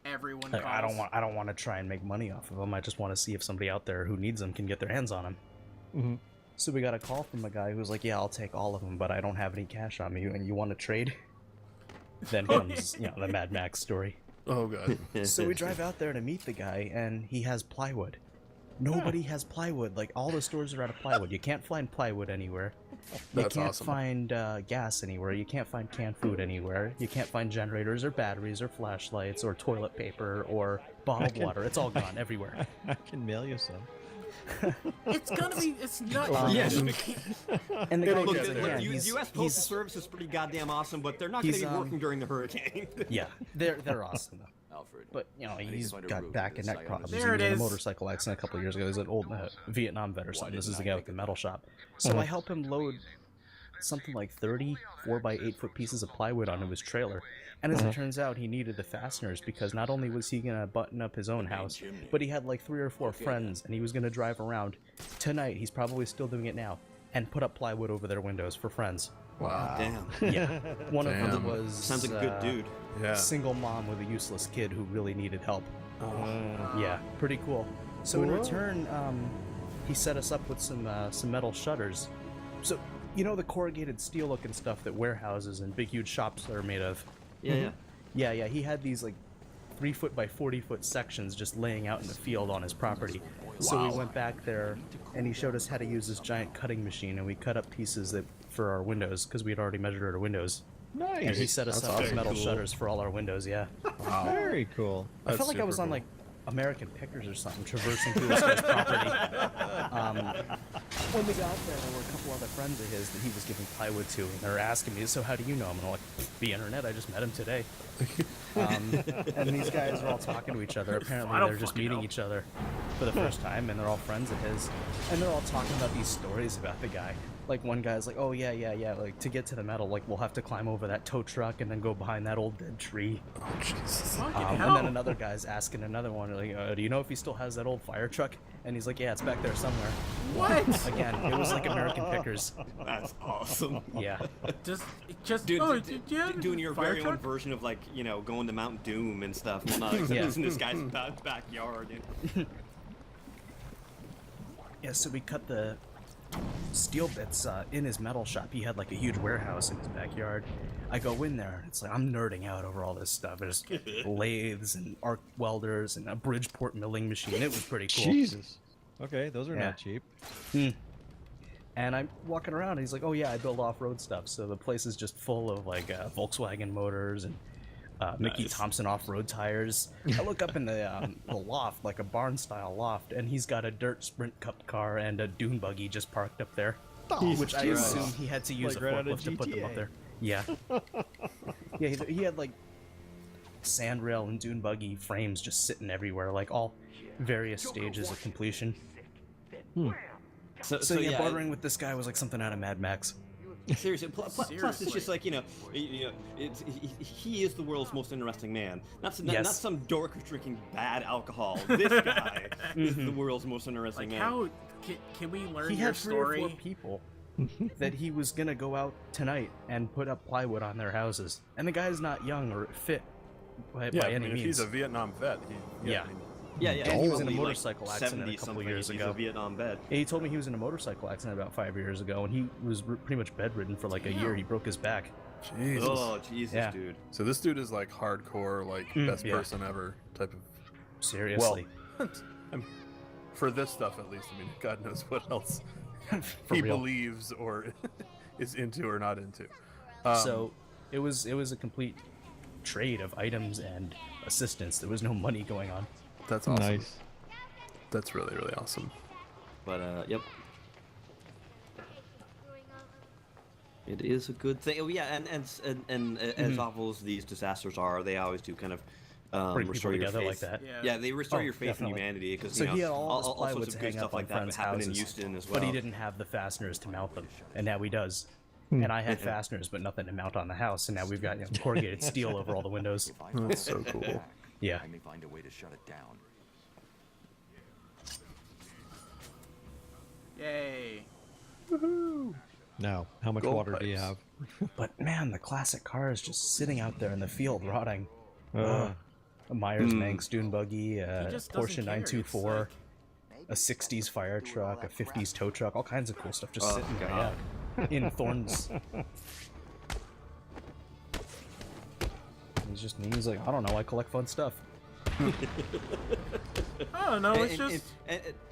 Everyone Like, calls. I don't want to try and make money off of them. I just want to see if somebody out there who needs them can get their hands on them. Mm-hmm. So we got a call from a guy who was like, "Yeah, I'll take all of them, but I don't have any cash on me, and you want to trade?" Then comes the Mad Max story. Oh, God. So we drive out there to meet the guy, and he has plywood. Nobody has plywood. Like, all the stores are out of plywood. You can't find plywood anywhere. You That's can't awesome. find gas anywhere. You can't find canned food anywhere. You can't find generators or batteries or flashlights or toilet paper or bottled water. It's all gone everywhere. I can mail you some. It's gonna be. It's not. Yeah. And the guy Look, goes, look, "Yeah, U.S. Postal he's Service is pretty goddamn awesome, but they're not going to he's, be working during the hurricane. yeah, they're awesome though." Alfred. But need he's to find a got route back to and the neck site. problems. There He was it in a is. motorcycle accident a couple years ago. He's an old Vietnam vet or something. This is the didn't I guy with think the metal shop. So I help him load something like 30 4x8 pieces of plywood onto his trailer. And as it turns out, he needed the fasteners because not only was he gonna button up his own house, but he had like 3 or 4 friends, and he was gonna drive around tonight. He's probably still doing it now, and put up plywood over their windows for friends. Wow. Damn. Yeah, one of them Damn. was Sounds like a good dude. Yeah. single mom with a useless kid who really needed help. Oh. Yeah, pretty cool. So in return, he set us up with some metal shutters. So the corrugated steel looking stuff that warehouses and big huge shops are made of. Yeah. Yeah. He had these like 3 foot by 40 foot sections just laying out in the field on his property. So we went back there, and he showed us how to use this giant cutting machine, and we cut up pieces for our windows because we had already measured our windows. Nice. And he set us That's up with very metal cool. shutters for all our windows. Yeah. Very cool. I felt like I was on like American Pickers or something, traversing through this guy's property. When we got there were a couple other friends of his that he was giving plywood to, and they were asking me, "So how do you know him?" And I'm like, "The internet. I just met him today." And these guys are all talking to each other. Apparently, I don't they're just fucking meeting know. each other for the first time, and they're all friends of his. And they're all talking about these stories about the guy. Like one guy's like, "Oh yeah. Like to get to the metal, like we'll have to climb over that tow truck and then go behind that old dead tree." Oh, Jesus. Fucking And hell. then another guy's asking another one, like, "Do you know if he still has that old fire truck?" And he's like, "Yeah, it's back there somewhere." What? Again, it was like American Pickers. That's awesome. Yeah. Just Dude, oh, dude, doing your fire very own truck? version of like, going to Mount Doom and stuff. Well, not except Yeah. it's in this guy's backyard. Yeah, so we cut the steel bits in his metal shop. He had like a huge warehouse in his backyard. I go in there, and it's like I'm nerding out over all this stuff. There's lathes and arc welders and a Bridgeport milling machine. It was pretty cool. Jesus. Okay, those are Yeah. not cheap. And I'm walking around, and he's like, "Oh yeah, I build off-road stuff." So the place is just full of like Volkswagen motors and Mickey Thompson off-road tires. I look up in the loft, like a barn-style loft, and he's got a dirt sprint cup car and a dune buggy just parked up there, which I assume he had to use Like a right out of forklift to put them up GTA. there. Yeah. Yeah, he had like sandrail and dune buggy frames just sitting everywhere, like all various stages of completion. So yeah, bartering with this guy was like something out of Mad Max. Seriously, plus it's just like he is the world's most interesting man. Not some dork who's drinking bad alcohol. This guy is the world's most interesting man. How can we learn He your had 3 or story? 4 people that he was gonna go out tonight and put up plywood on their houses, and the guy's not young or fit by any means. If he's a Vietnam vet, Yeah. Yeah, And he was in a motorcycle accident a couple years He's ago. a Vietnam vet. Yeah, he told me he was in a motorcycle accident about 5 years ago, and he was pretty much bedridden for like a year. He broke his back. Jesus. Oh, Jesus, Yeah. dude. So this dude is like hardcore, like best person ever type of. Seriously. Well, for this stuff at least. I mean, God knows what else For he real. believes or is into or not into. So it was a complete trade of items and assistance. There was no money going on. That's awesome. Nice. That's really, really awesome. But yep. It is a good thing. Oh yeah, and as awful as these disasters are, they always do kind of Bring restore people your together faith. like that. Yeah, they restore Oh, your faith definitely. in humanity because So he had all his plywood sorts to of good hang stuff up on like that friends' happened in houses, Houston as well. but he didn't have the fasteners to mount them, and now he does. And I had fasteners, but nothing to mount on the house, and now we've got corrugated steel over all the windows. If I follow That's so it cool. back, Yeah. I may find a way to shut it down. Yay! Now, how much Gold water do you pipes. have? But man, the classic car is just sitting out there in the field rotting. Uh, A Myers Manx dune buggy, He a just doesn't Porsche care. 924, It's a 60s fire truck, a 50s tow truck, all kinds of cool stuff just Oh, sitting there, God. yeah. In thorns. He's like, I don't know, I collect fun stuff. I don't know. It's and, just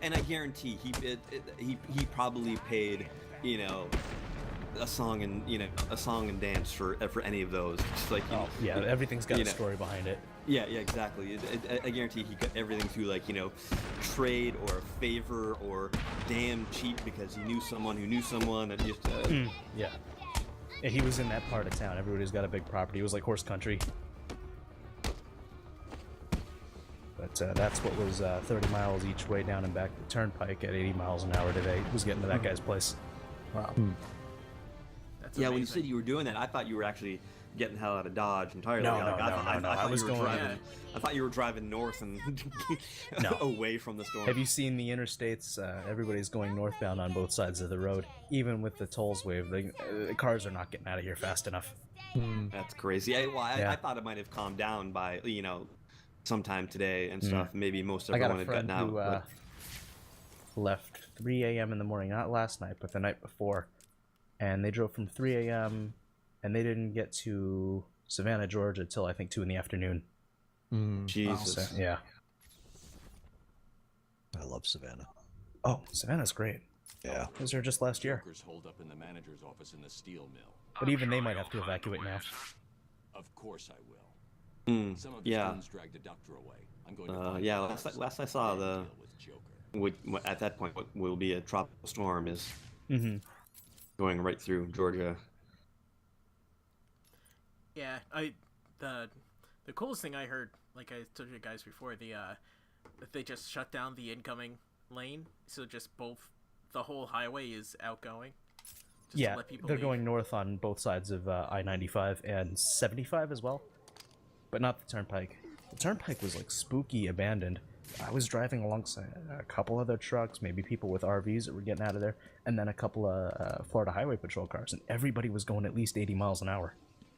and I guarantee he probably paid a song and dance for any of those. Just like Yeah, everything's got you a know. story behind it. Yeah, exactly. I guarantee he got everything through trade or a favor or damn cheap because he knew someone who knew someone and just Yeah. And he was in that part of town. Everybody's got a big property. It was like horse country. But that's what was 30 miles each way down and back the turnpike at 80 miles an hour today. Was getting to that guy's place. Wow. that's yeah. When you amazing. said you were doing that, I thought you were actually getting the hell out of Dodge entirely. No, Like, no, I thought was you were going- driving. I thought you were driving north and No. away from the storm. Have you seen the interstates? Everybody's going northbound on both sides of the road. Even with the tolls waived, the cars are not getting out of here fast enough. That's crazy. Yeah. I thought it might have calmed down by sometime today and stuff. Maybe most I got everyone a had friend gotten out. who left 3 a.m. in the morning, not last night, but the night before. And they drove from 3 a.m. and they didn't get to Savannah, Georgia till I think 2 in the afternoon. Jesus. So, yeah. I love Savannah. Oh, Savannah's great. Yeah. I was there just last year. Workers holed up in the manager's office in the steel mill. But even they might have to evacuate now. Of course I will. Some of the Yeah. goons dragged the doctor away. I'm going to find Yeah. the Last I saw, deal with Joker. at that point, what will be a tropical storm is Mm-hmm. going right through Georgia. Yeah, the coolest thing I heard, like I told you guys before, that they just shut down the incoming lane, so just the whole highway is outgoing. Just to Yeah, let people they're leave. going north on both sides of I-95 and 75 as well, but not the turnpike. The turnpike was like spooky abandoned. I was driving alongside a couple other trucks, maybe people with RVs that were getting out of there, and then a couple of Florida Highway Patrol cars, and everybody was going at least 80 miles an hour.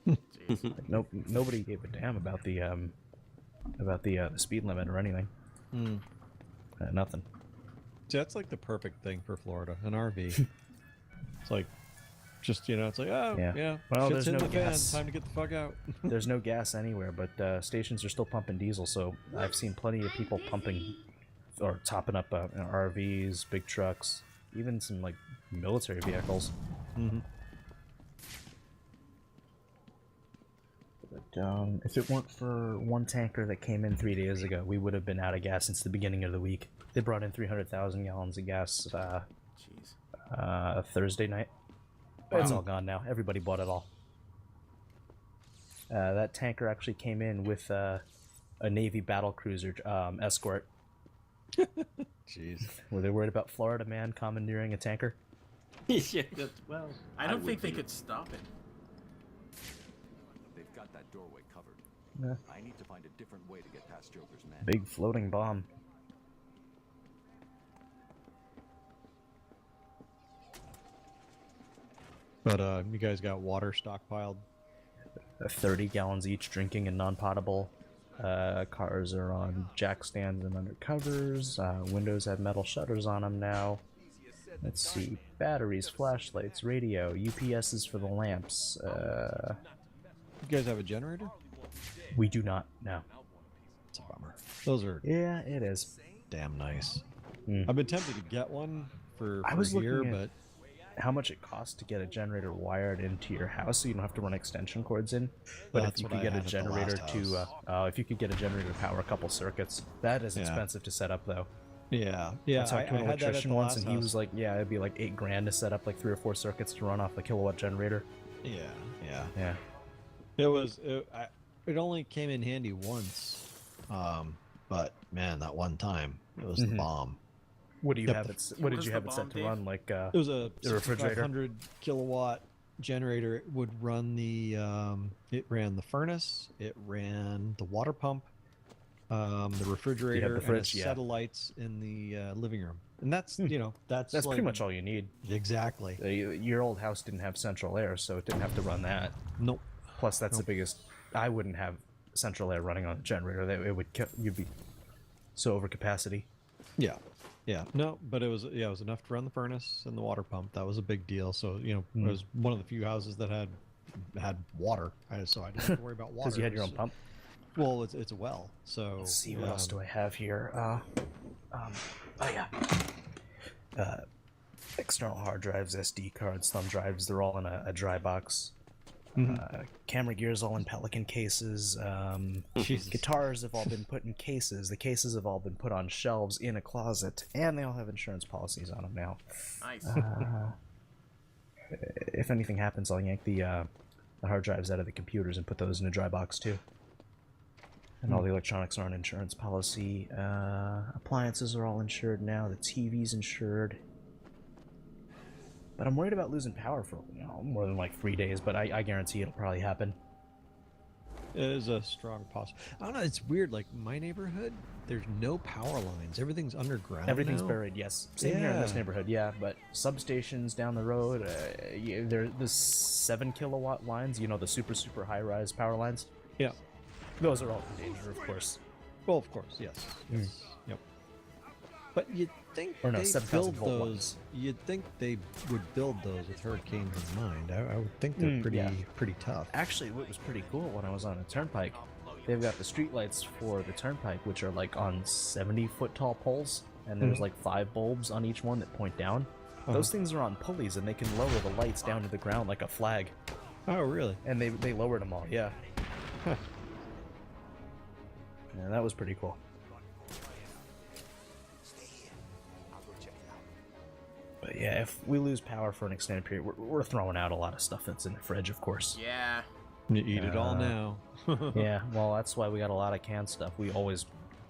Like, nobody gave a damn about the speed limit or anything. Nothing. See, that's like the perfect thing for Florida, an RV. It's like, just, it's like, oh, Yeah. yeah, Well, shit's there's in no the van, gas. time to get the fuck out. There's no gas anywhere, but stations are still pumping diesel, so I've seen plenty of people pumping or topping up RVs, big trucks, even some like military vehicles. But if it weren't for one tanker that came in 3 days ago, we would have been out of gas since the beginning of the week. They brought in 300,000 gallons of gas Jeez. Thursday night. It's all gone now. Everybody bought it all. That tanker actually came in with a Navy battle cruiser escort. Jeez. Were they worried about Florida man commandeering a tanker? Yeah, well, I don't think they could stop it. They've got that doorway covered. Yeah. I need to find a different way to get past Joker's men. Big floating bomb. But you guys got water stockpiled? 30 gallons each, drinking and non-potable. Cars are on jack stands and under covers. Windows have metal shutters on them now. Let's see. Batteries, flashlights, radio, UPSs for the lamps. You guys have a generator? We do not, no. It's a bummer. Those are Yeah, it is. damn nice. Mm. I've been tempted to get one for I was here, looking at but how much it costs to get a generator wired into your house so you don't have to run extension cords in. But That's if you what could I get a had at the generator last to, if you could get a generator to power a couple circuits, that is Yeah. expensive to set up though. yeah. I talked to an had that at electrician the once, last and he house. was like, "Yeah, it'd be like $8,000 to set up like 3 or 4 circuits to run off the kilowatt generator." Yeah. Yeah, It only came in handy once, but man, that one time it was the bomb. what do you Yep. have it? What did was you the have it set bomb, to Dave? run? Like It was a The refrigerator? 6,500 kilowatt generator. It would run the it ran the furnace, it ran the water pump, the refrigerator, and a fridge, yeah. set of lights in the living room. And that's that's that's like, pretty much all you need. Exactly. Your old house didn't have central air, so it didn't have to run that. Nope. Plus, that's the biggest. I wouldn't have central air running on a generator. It would you'd be so over capacity. Yeah. No, but it was enough to run the furnace and the water pump. That was a big deal. So it was one of the few houses that had water, so I didn't have to worry about water. Because you had your own pump. Well, it's a well. So Let's see, what else do I have here? External hard drives, SD cards, thumb drives, they're all in a dry box. Camera gears all in Pelican cases. Guitars have all been put in cases. The cases have all been put on shelves in a closet, and they all have insurance policies on them now. Nice. If anything happens, I'll yank the hard drives out of the computers and put those in a dry box too. And all the electronics are on insurance policy. Appliances are all insured now. The TV's insured. But I'm worried about losing power for more than like 3 days, but I guarantee it'll probably happen. It is a strong possibility. I don't know. It's weird. Like my neighborhood, there's no power lines. Everything's underground. Everything's now. buried, yes. Same here in this Yeah. neighborhood, yeah. But substations down the road, there's 7 kilowatt lines. You know, the super high rise power lines. Yeah. Those are all in danger, of course. Well, of course, yes. Yep. But you'd think Or no, they 7,000 build volt those. ones. You'd think they would build those with hurricanes in mind. I would think they're pretty tough. Actually, what was pretty cool when I was on a turnpike, they've got the streetlights for the turnpike, which are like on 70-foot tall poles, and there's like 5 bulbs on each one that point down. Those things are on pulleys, and they can lower the lights down to the ground like a flag. Oh, really? And they lowered them all, yeah. Huh. Yeah, that was pretty cool. But yeah, if we lose power for an extended period, we're throwing out a lot of stuff that's in the fridge, of course. Yeah. You eat it all now. Yeah, well, that's why we got a lot of canned stuff. We always,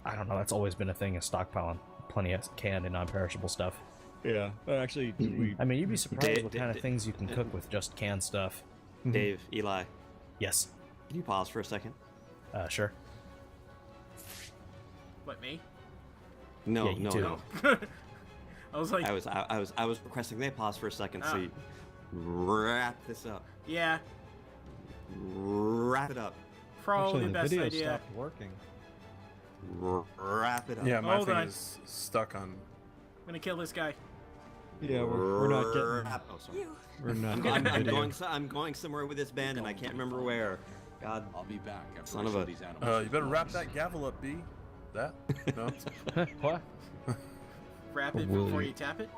I don't know, that's always been a thing, is stockpiling plenty of canned and non-perishable stuff. Yeah. Actually, I mean, you'd be surprised Dave- what kind of things you can cook with just canned stuff. Dave, Eli, Yes. can you pause for a second? Sure. What, me? No, Yeah, you no, too. no. I was like, I was requesting they pause for a second so Ah. you wrap this up. yeah, Wrap it up. probably actually, the the best video idea. stopped working. Wrap it up. Yeah, my Hold thing on. is stuck on. I'm gonna kill this guy. Yeah, we're not getting. Wrap- Oh, sorry. We're not I'm, getting I'm video. going. I'm going somewhere with this band, and I can't remember where. God. I'll be back after Son I of show a- these animals. You better wrap that gavel up, B. That? No. What? Wrap it Will before you? you tap it.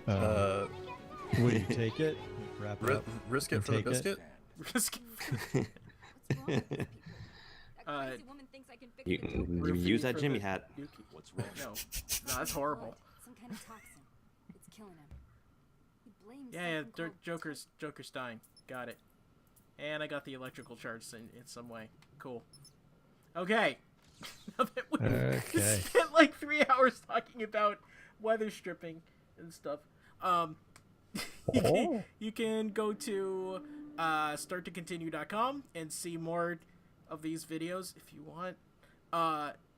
Will you take it? Wrap it up. Risk it and for the take it? biscuit? Risk. You can Graffiti use that for Jimmy the hat. Dookie. What's wrong? No, that's horrible. Some kind of toxin. It's killing him. He blames Yeah, something called- Joker's dying. Got it. And I got the electrical charge in some way. Cool. Okay. Now that we Okay. spent like 3 hours talking about weather stripping and stuff. You can go to starttocontinue.com and see more of these videos if you want.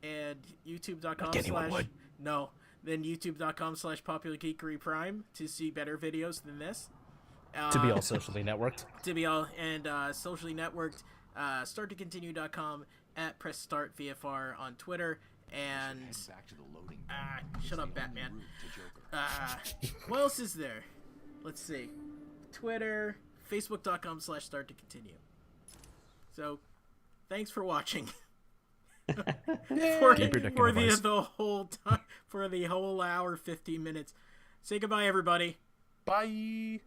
And youtube.com/ no, then youtube.com/populargeekery prime to see better videos than this. To be all socially networked. Socially networked. Starttocontinue.com at pressstartvfr on Twitter. And shut up, Batman. What else is there? Let's see. Twitter, facebook.com/starttocontinue. So, thanks for watching. for the whole time, for the whole hour, 15 minutes. Say goodbye, everybody. Bye.